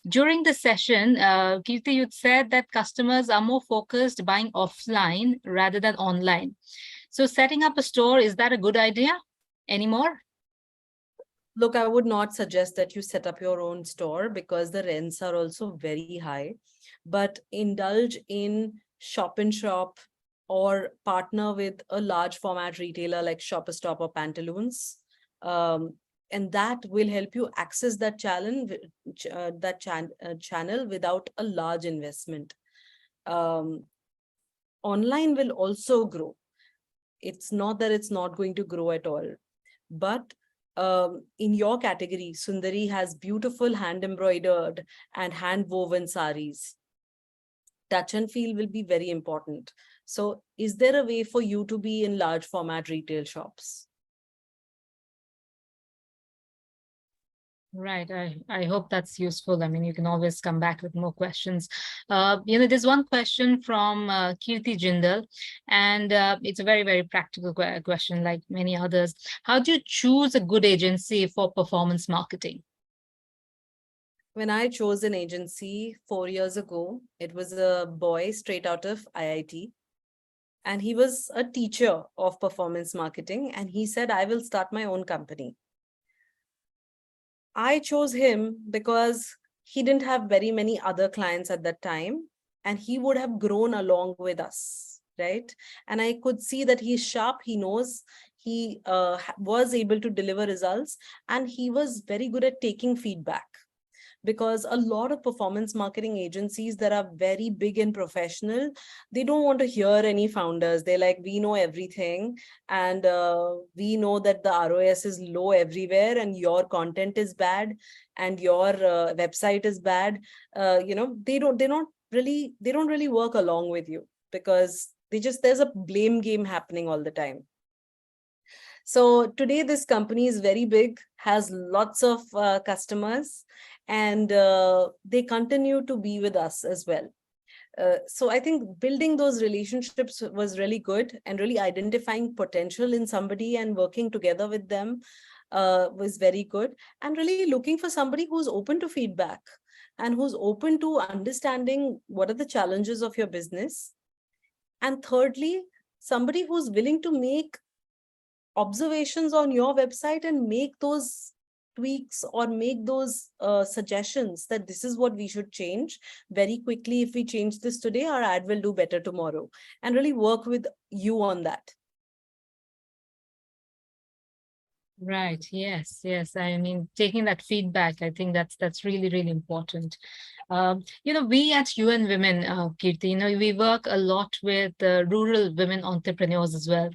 During the session, Kirti, you said that customers are more focused buying offline rather than online. So setting up a store, is that a good idea anymore? Look, I would not suggest that you set up your own store because the rents are also very high. But indulge in shop in shop or partner with a large format retailer like Shop a Stop or Pantaloons. And that will help you access that channel without a large investment. Online will also grow. It's not that it's not going to grow at all. But in your category, Sundari has beautiful hand embroidered and hand woven saris. Touch and feel will be very important. So is there a way for you to be in large format retail shops? Right. I hope that's useful. I mean, you can always come back with more questions. There's one question from Kirti Jindal, and it's a very, very practical question like many others. How do you choose a good agency for performance marketing? When I chose an agency 4 years ago, it was a boy straight out of IIT. And he was a teacher of performance marketing. And he said, I will start my own company. I chose him because he didn't have very many other clients at that time, and he would have grown along with us, right? And I could see that he's sharp, he knows, he was able to deliver results, and he was very good at taking feedback. Because a lot of performance marketing agencies that are very big and professional, they don't want to hear any founders. They're like, we know everything, and we know that the ROS is low everywhere, and your content is bad, and your website is bad. They don't really work along with you because there's a blame game happening all the time. So today, this company is very big, has lots of customers, and they continue to be with us as well. So I think building those relationships was really good, and really identifying potential in somebody and working together with them was very good, and really looking for somebody who's open to feedback and who's open to understanding what are the challenges of your business. And thirdly, somebody who's willing to make observations on your website and make those tweaks or make those suggestions that this is what we should change very quickly. If we change this today, our ad will do better tomorrow, and really work with you on that. Right. Yes. Yes. I mean, taking that feedback, I think that's really, really important. We at UN Women, Kirti, we work a lot with rural women entrepreneurs as well.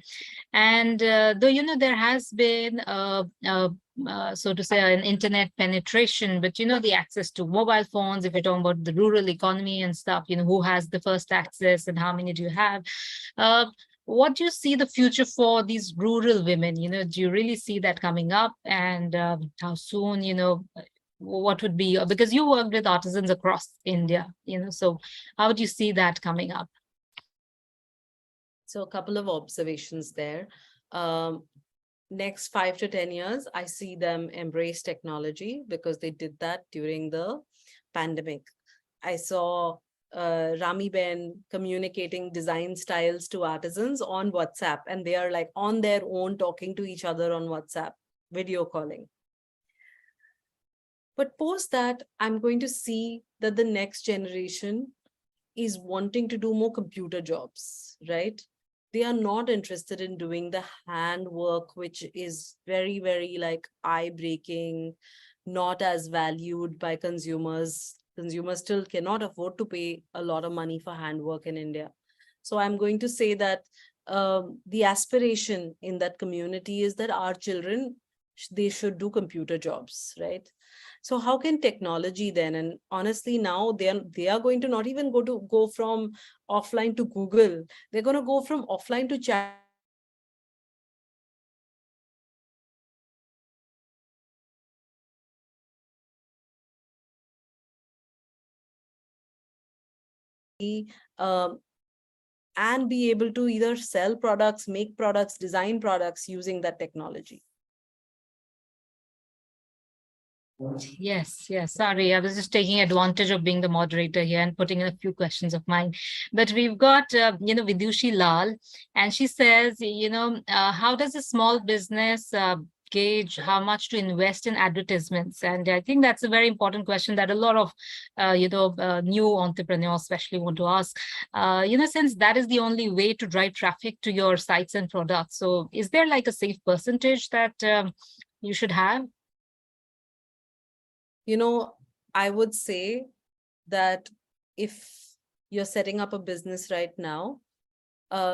And though, there has been, so to say, an internet penetration, but, the access to mobile phones, if you're talking about the rural economy and stuff, who has the first access and how many do you have? What do you see the future for these rural women? Do you really see that coming up? And how soon, what would be, because you work with artisans across India, so how would you see that coming up? So a couple of observations there. Next 5 to 10 years, I see them embrace technology because they did that during the pandemic. I saw Rami Ben communicating design styles to artisans on WhatsApp, and they are like on their own talking to each other on WhatsApp, video calling. But post that, I'm going to see that the next generation is wanting to do more computer jobs, right? They are not interested in doing the handwork, which is very, very like eye-breaking, not as valued by consumers. Consumers still cannot afford to pay a lot of money for handwork in India. So I'm going to say that the aspiration in that community is that our children, they should do computer jobs, right? So how can technology then, and honestly now they are going to not even go from offline to Google, they're going to go from offline to chat. And be able to either sell products, make products, design products using that technology. Yes, yes. Sorry, I was just taking advantage of being the moderator here and putting in a few questions of mine. But we've got, Vidushi Lal, and she says, how does a small business gauge how much to invest in advertisements? And I think that's a very important question that a lot of, new entrepreneurs especially want to ask, since that is the only way to drive traffic to your sites and products. So is there like a safe percentage that you should have? I would say that if you're setting up a business right now,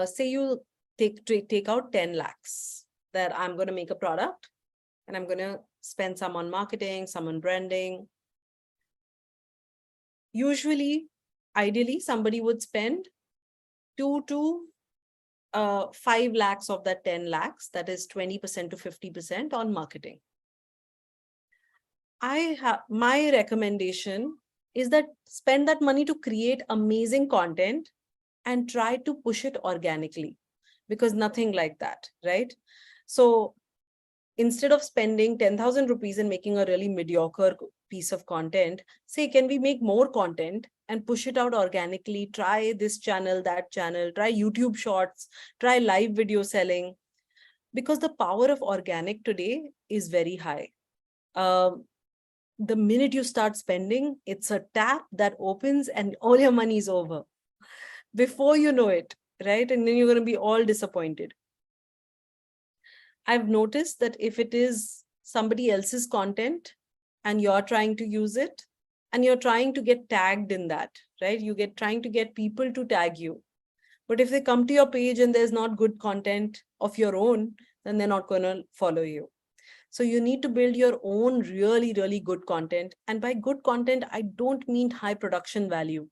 say you take out 10 lakhs that I'm going to make a product and I'm going to spend some on marketing, some on branding. Usually, ideally, somebody would spend 2 to 5 lakhs of that 10 lakhs, that is 20% to 50% on marketing. My recommendation is that spend that money to create amazing content and try to push it organically, because nothing like that, right? So instead of spending 10,000 rupees and making a really mediocre piece of content, say, can we make more content and push it out organically? Try this channel, that channel, try YouTube shorts, try live video selling, because the power of organic today is very high. The minute you start spending, it's a tap that opens and all your money is over before you know it, right? And then you're going to be all disappointed. I've noticed that if it is somebody else's content and you're trying to use it and you're trying to get tagged in that, right? Trying to get people to tag you. But if they come to your page and there's not good content of your own, then they're not going to follow you. So you need to build your own really, really good content. And by good content, I don't mean high production value,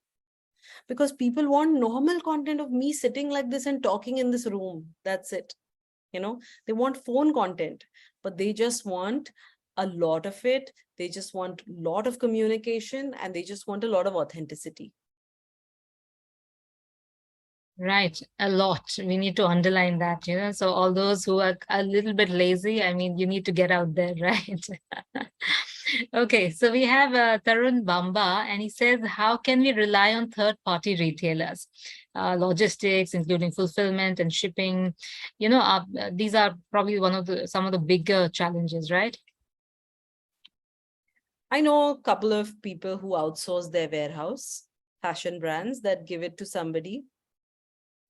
because people want normal content of me sitting like this and talking in this room. That's it. They want phone content, but they just want a lot of it. They just want a lot of communication, and they just want a lot of authenticity. Right, a lot. We need to underline that, so all those who are a little bit lazy, I mean, you need to get out there, right? Okay, so we have Tarun Bamba, and he says, how can we rely on third-party retailers? Logistics, including fulfillment and shipping, these are probably some of the bigger challenges, right? I know a couple of people who outsource their warehouse, fashion brands that give it to somebody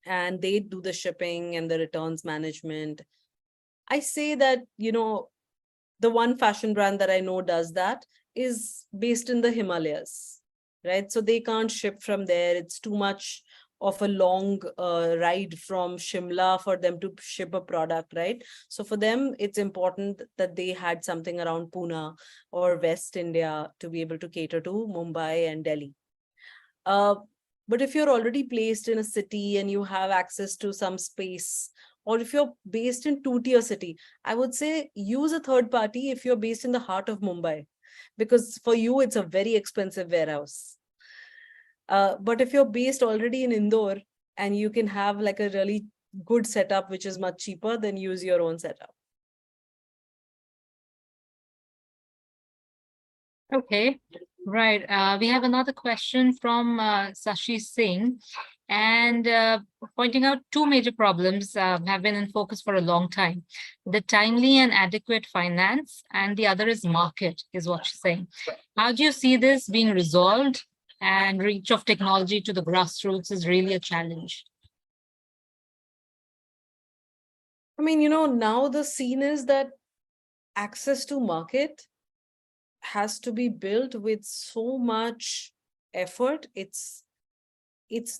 and they do the shipping and the returns management. I say that, the one fashion brand that I know does that is based in the Himalayas, right? So they can't ship from there. It's too much of a long ride from Shimla for them to ship a product, right? So for them, it's important that they had something around Pune or West India to be able to cater to Mumbai and Delhi. But if you're already placed in a city and you have access to some space, or if you're based in two-tier city, I would say use a third party if you're based in the heart of Mumbai, because for you, it's a very expensive warehouse. But if you're based already in Indore and you can have like a really good setup, which is much cheaper, then use your own setup. Okay, right. We have another question from Sashi Singh, and pointing out two major problems have been in focus for a long time. The timely and adequate finance, and the other is market, is what she's saying. How do you see this being resolved? And reach of technology to the grassroots is really a challenge. I mean, now the scene is that access to market has to be built with so much effort. It's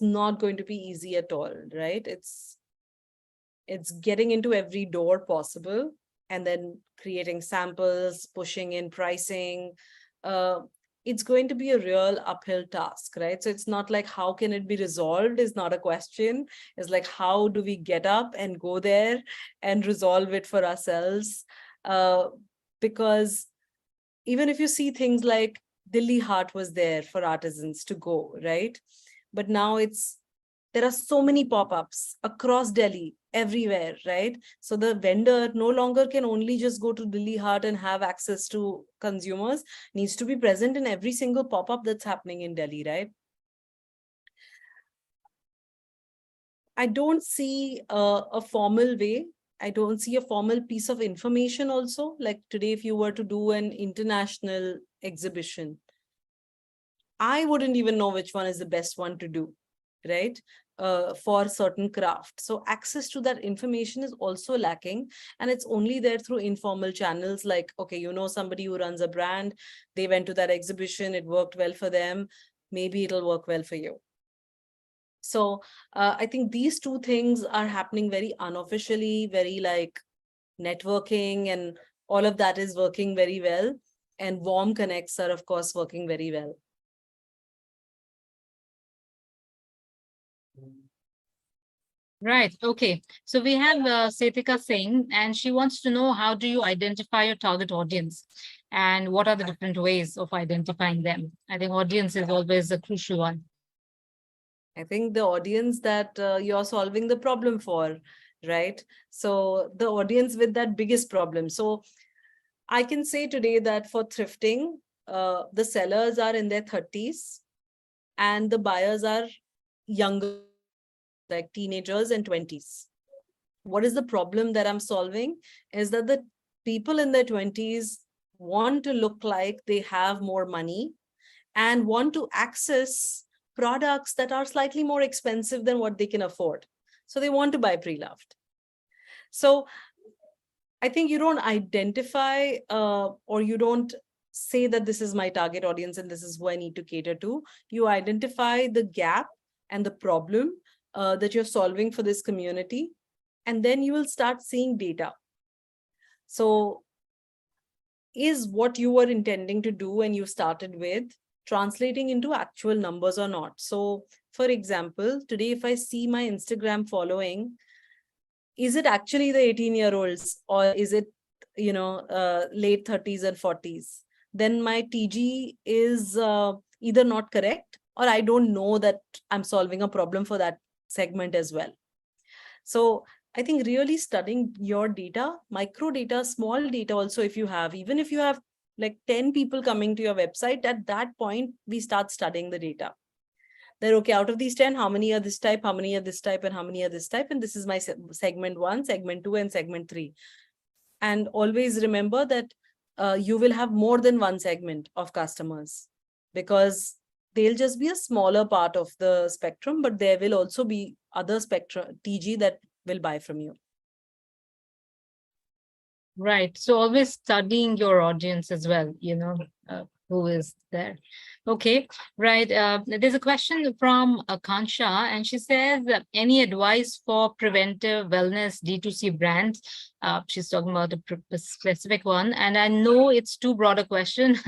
not going to be easy at all, right? It's getting into every door possible and then creating samples, pushing in pricing. It's going to be a real uphill task, right? So it's not like how can it be resolved is not a question. It's like how do we get up and go there and resolve it for ourselves? Because even if you see things like Delhi Haat was there for artisans to go, right? But now there are so many pop-ups across Delhi, everywhere, right? So the vendor no longer can only just go to Delhi Haat and have access to consumers, needs to be present in every single pop-up that's happening in Delhi, right? I don't see a formal way. I don't see a formal piece of information also. Like today, if you were to do an international exhibition, I wouldn't even know which one is the best one to do, right? For certain craft. So access to that information is also lacking, and it's only there through informal channels like, okay, somebody who runs a brand, they went to that exhibition, it worked well for them, maybe it'll work well for you. So I think these two things are happening very unofficially, very like networking, and all of that is working very well. And warm connects are, of course, working very well. Right. Okay. So we have Setika Singh, and she wants to know, how do you identify your target audience and what are the different ways of identifying them? I think audience is always a crucial one. I think the audience that you're solving the problem for, right? So the audience with that biggest problem. So I can say today that for thrifting, the sellers are in their 30s and the buyers are younger, like teenagers and 20s. What is the problem that I'm solving is that the people in their 20s want to look like they have more money and want to access products that are slightly more expensive than what they can afford. So they want to buy pre-loved. So I think you don't identify or you don't say that this is my target audience and this is who I need to cater to. You identify the gap and the problem that you're solving for this community, and then you will start seeing data. So is what you were intending to do and you started with translating into actual numbers or not? So for example, today, if I see my Instagram following, is it actually the 18-year-olds or is it, late 30s and 40s? Then my TG is either not correct or I don't know that I'm solving a problem for that segment as well. So I think really studying your data, micro data, small data also, if you have, even if you have like 10 people coming to your website, at that point, we start studying the data. Then, okay, out of these 10, how many are this type, how many are this type, and how many are this type? And this is my segment 1, segment 2, and segment 3. And always remember that you will have more than one segment of customers, because they'll just be a smaller part of the spectrum, but there will also be other spectrum TG that will buy from you. Right. So always studying your audience as well, who is there. Okay, right. There's a question from Akansha, and she says, any advice for preventive wellness D2C brands? She's talking about a specific one, and I know it's too broad a question,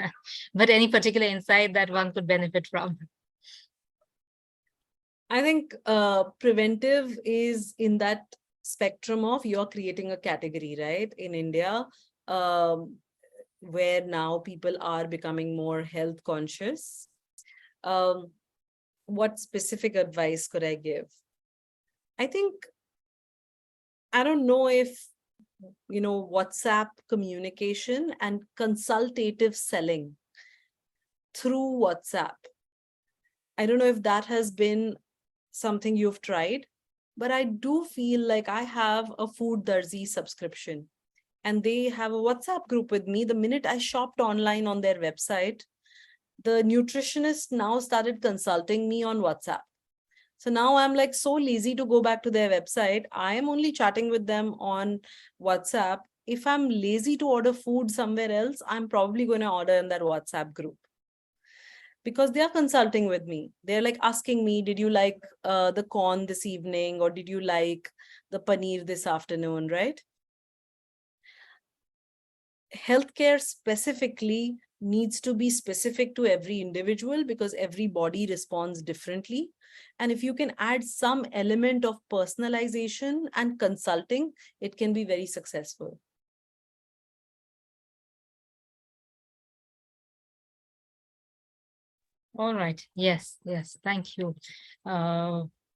but any particular insight that one could benefit from? I think preventive is in that spectrum of you're creating a category, right? In India, where now people are becoming more health conscious. What specific advice could I give? I think, I don't know if, WhatsApp communication and consultative selling through WhatsApp. I don't know if that has been something you've tried, but I do feel like I have a Food Darzi subscription, and they have a WhatsApp group with me. The minute I shopped online on their website, the nutritionist now started consulting me on WhatsApp. So now I'm like so lazy to go back to their website. I am only chatting with them on WhatsApp. If I'm lazy to order food somewhere else, I'm probably going to order in that WhatsApp group, because they are consulting with me. They're like asking me, did you like the corn this evening, or did you like the paneer this afternoon, right? Healthcare specifically needs to be specific to every individual, because every body responds differently. And if you can add some element of personalization and consulting, it can be very successful. All right. Yes. Thank you.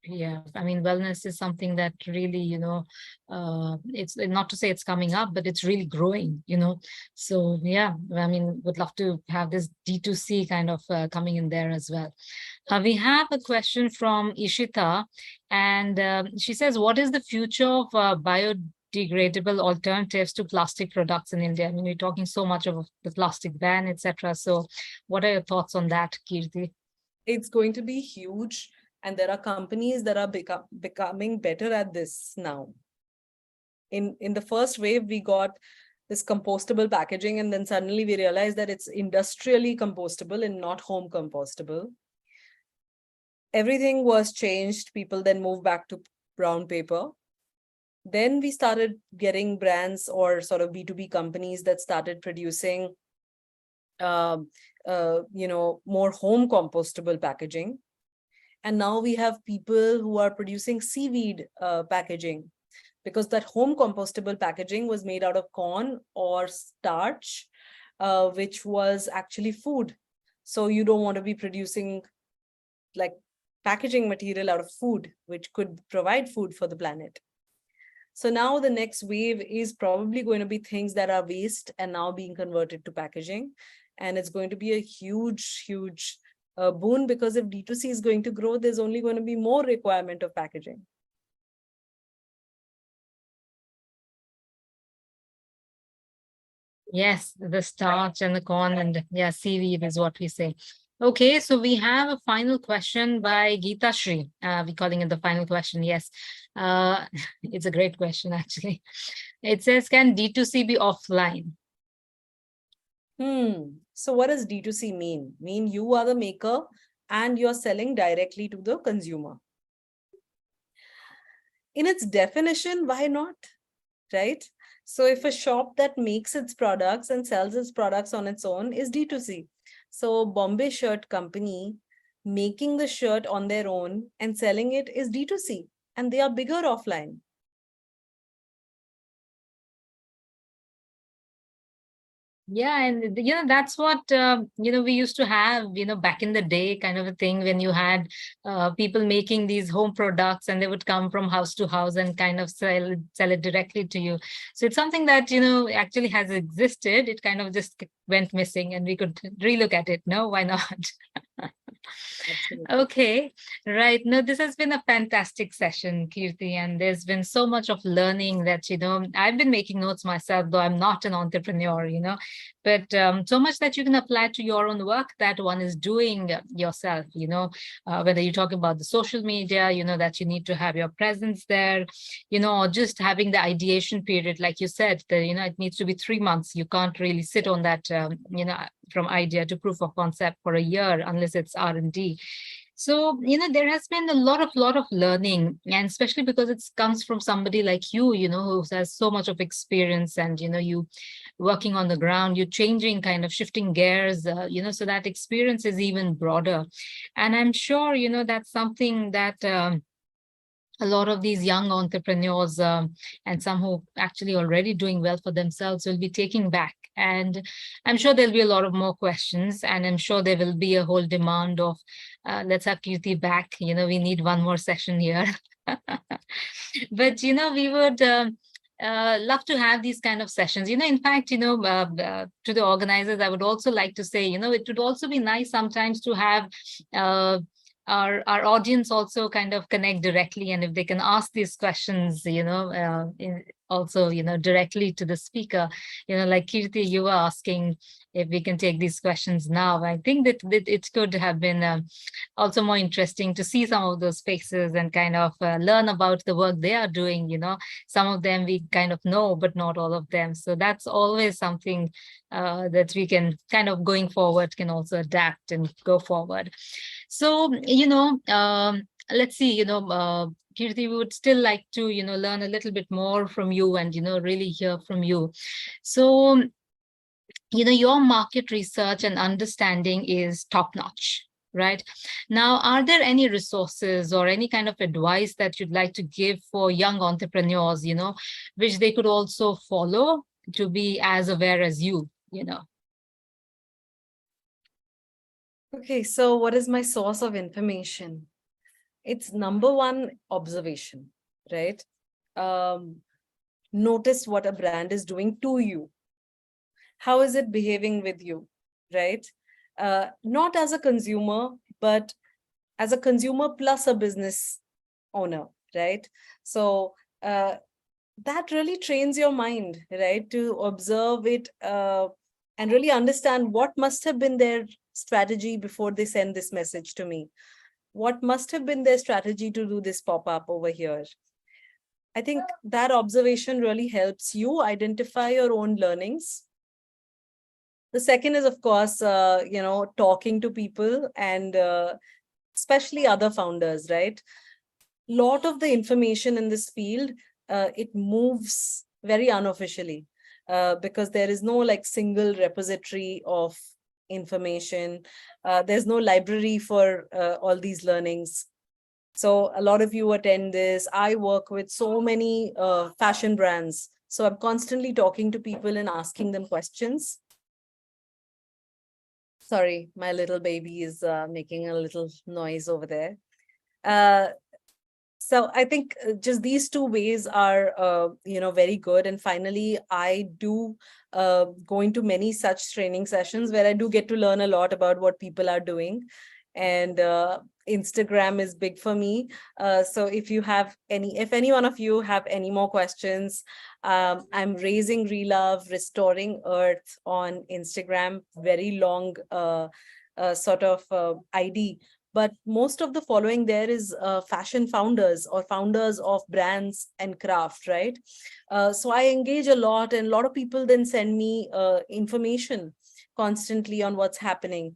Yeah, I mean, wellness is something that really, it's not to say it's coming up, but it's really growing, So yeah, I mean, would love to have this D2C kind of coming in there as well. We have a question from Ishita, and she says, what is the future of biodegradable alternatives to plastic products in India? I mean, we're talking so much of the plastic ban, etc. So what are your thoughts on that, Kirti? It's going to be huge. And there are companies that are becoming better at this now. In the first wave, we got this compostable packaging, and then suddenly we realized that it's industrially compostable and not home compostable. Everything was changed. People then moved back to brown paper. Then we started getting brands or sort of B2B companies that started producing, more home compostable packaging. And now we have people who are producing seaweed packaging, because that home compostable packaging was made out of corn or starch, which was actually food. So you don't want to be producing like packaging material out of food, which could provide food for the planet. So now the next wave is probably going to be things that are waste and now being converted to packaging. And it's going to be a huge, huge boon, because if D2C is going to grow, there's only going to be more requirement of packaging. Yes, the starch and the corn and seaweed is what we say. Okay, so we have a final question by Geeta Shri. We're calling it the final question. Yes, it's a great question, actually. It says, can D2C be offline? So what does D2C mean? Mean you are the maker and you're selling directly to the consumer. In its definition, why not? Right? So if a shop that makes its products and sells its products on its own is D2C. So Bombay Shirt Company making the shirt on their own and selling it is D2C, and they are bigger offline. Yeah, and that's what we used to have, back in the day, kind of a thing, when you had people making these home products, and they would come from house to house and kind of sell it directly to you. So it's something that actually has existed. It kind of just went missing, and we could relook at it. No, why not? Absolutely. Okay, right. No, this has been a fantastic session, Kirti, and there's been so much of learning that, I've been making notes myself, though I'm not an entrepreneur, but so much that you can apply to your own work that one is doing yourself, whether you talk about the social media, that you need to have your presence there, or just having the ideation period, like you said, that, it needs to be 3 months. You can't really sit on that, from idea to proof of concept for a year unless it's R&D. So, there has been a lot of learning, and especially because it comes from somebody like you, who has so much of experience, and, you working on the ground, you changing, kind of shifting gears, so that experience is even broader. And I'm sure, that's something that, a lot of these young entrepreneurs, and some who actually already doing well for themselves, will be taking back. And I'm sure there'll be a lot of more questions, and I'm sure there will be a whole demand of, let's have Kirti back. We need one more session here. But, we would love to have these kind of sessions. In fact, to the organizers, I would also like to say, it would also be nice sometimes to have our audience also kind of connect directly, and if they can ask these questions, also, directly to the speaker, like Kirti, you were asking if we can take these questions now. I think that it could have been also more interesting to see some of those faces and kind of learn about the work they are doing. Some of them we kind of know, but not all of them. So that's always something that we can kind of going forward can also adapt and go forward. So, let's see, Kirti, we would still like to, learn a little bit more from you and, really hear from you. So, your market research and understanding is top notch, right? Now, are there any resources or any kind of advice that you'd like to give for young entrepreneurs, which they could also follow to be as aware as you? Okay, so what is my source of information? It's number one, observation, right? Notice what a brand is doing to you. How is it behaving with you, right? Not as a consumer, but as a consumer plus a business owner, right? So that really trains your mind, right? To observe it and really understand what must have been their strategy before they send this message to me. What must have been their strategy to do this pop-up over here? I think that observation really helps you identify your own learnings. The second is, of course, talking to people and especially other founders, right? A lot of the information in this field, it moves very unofficially because there is no like single repository of information. There's no library for all these learnings. So a lot of you attend this. I work with so many fashion brands. So I'm constantly talking to people and asking them questions. Sorry, my little baby is making a little noise over there. So I think just these two ways are, very good. And finally, I do go into many such training sessions where I do get to learn a lot about what people are doing. And Instagram is big for me. So if any one of you have any more questions, I'm raising Relove, Restoring Earth on Instagram, very long sort of ID. But most of the following there is fashion founders or founders of brands and craft, right? So I engage a lot, and a lot of people then send me information constantly on what's happening.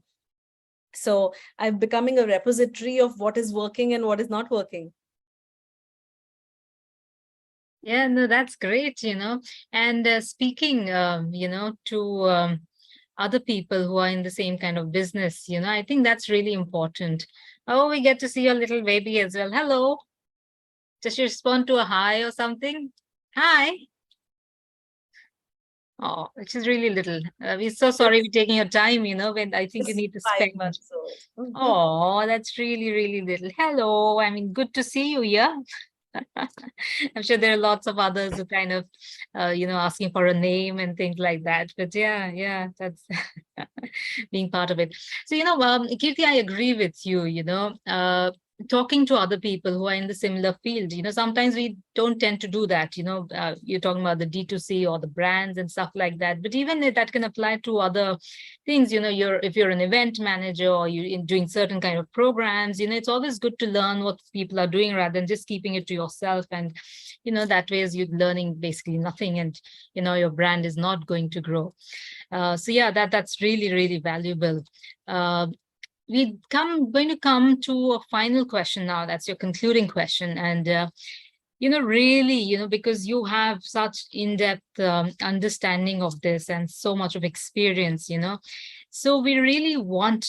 So I'm becoming a repository of what is working and what is not working. Yeah, no, that's great, and speaking, to other people who are in the same kind of business, I think that's really important. Oh, we get to see your little baby as well. Hello. Does she respond to a hi or something? Hi. Oh, she's really little. We're so sorry we're taking your time, when I think you need to 5 spend. months old. Oh, that's really, really little. Hello. I mean, good to see you here. I'm sure there are lots of others who kind of, asking for a name and things like that. But yeah, that's being part of it. So, Kirti, I agree with you, talking to other people who are in the similar field, sometimes we don't tend to do that, you're talking about the D2C or the brands and stuff like that. But even if that can apply to other things, if you're an event manager or you're doing certain kind of programs, it's always good to learn what people are doing rather than just keeping it to yourself. And, that way is you're learning basically nothing, and, your brand is not going to grow. So yeah, that's really, really valuable. We're going to come to a final question now. That's your concluding question. And, really, because you have such in-depth understanding of this and so much of experience, so we really want,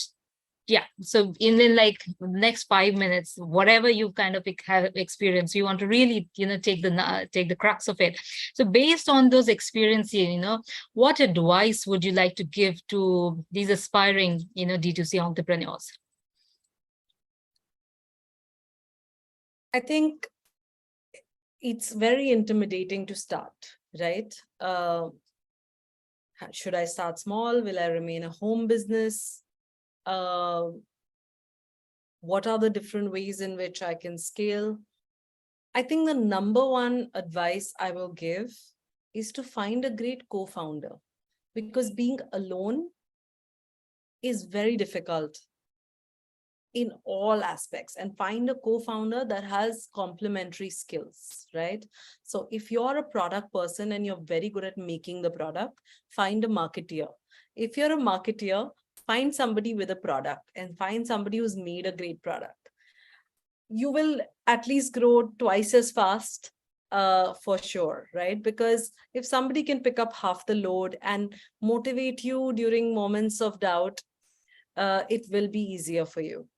so in like the next 5 minutes, whatever you kind of have experienced, you want to really, take the crux of it. So based on those experiences, what advice would you like to give to these aspiring, D2C entrepreneurs? I think it's very intimidating to start, right? Should I start small? Will I remain a home business? What are the different ways in which I can scale? I think the number one advice I will give is to find a great co-founder, because being alone is very difficult in all aspects, and find a co-founder that has complementary skills, right? So if you're a product person and you're very good at making the product, find a marketeer. If you're a marketeer, find somebody with a product and find somebody who's made a great product. You will at least grow twice as fast, for sure, right? Because if somebody can pick up half the load and motivate you during moments of doubt, it will be easier for you.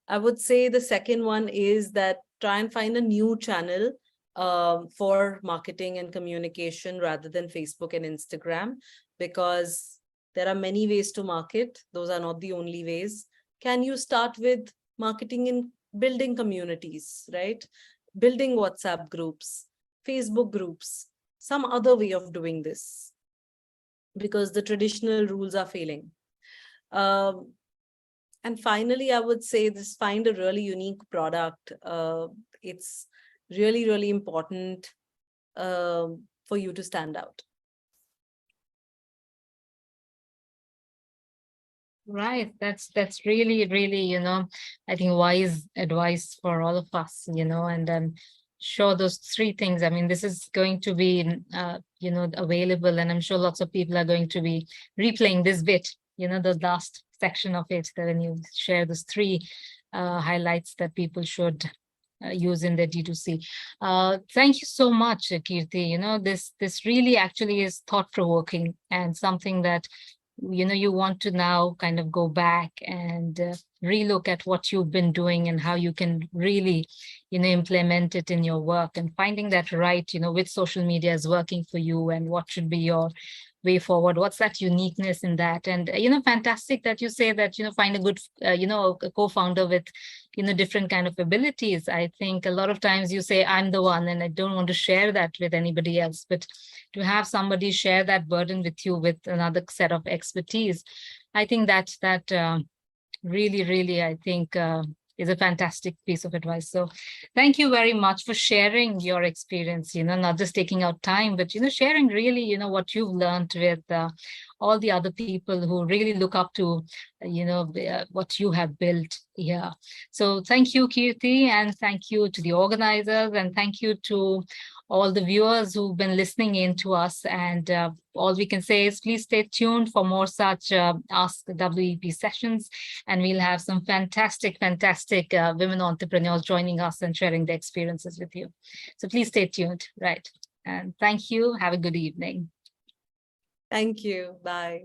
I would say the second one is that try and find a new channel for marketing and communication rather than Facebook and Instagram, because there are many ways to market. Those are not the only ways. Can you start with marketing in building communities, right? Building WhatsApp groups, Facebook groups, some other way of doing this, because the traditional rules are failing. And finally, I would say this: find a really unique product. It's really, really important for you to stand out. Right. That's really, really, I think wise advice for all of us, and I'm sure those three things, I mean, this is going to be, available, and I'm sure lots of people are going to be replaying this bit, the last section of it, that when you share those three highlights that people should use in their D2C. Thank you so much, Kirti. This really actually is thought-provoking and something that you want to now kind of go back and relook at what you've been doing and how you can really, implement it in your work, and finding that right, which social media is working for you and what should be your way forward. What's that uniqueness in that? And, fantastic that you say that, find a good, a co-founder with, different kind of abilities. I think a lot of times you say, I'm the one, and I don't want to share that with anybody else, but to have somebody share that burden with you with another set of expertise, I think that really, really, I think is a fantastic piece of advice. So thank you very much for sharing your experience, not just taking out time, but, sharing really, what you've learned with all the other people who really look up to, what you have built here. So thank you, Kirti, and thank you to the organizers, and thank you to all the viewers who've been listening in to us. And all we can say is please stay tuned for more such Ask WEP sessions, and we'll have some fantastic women entrepreneurs joining us and sharing their experiences with you. So please stay tuned, right? And thank you. Have a good evening. Thank you. Bye.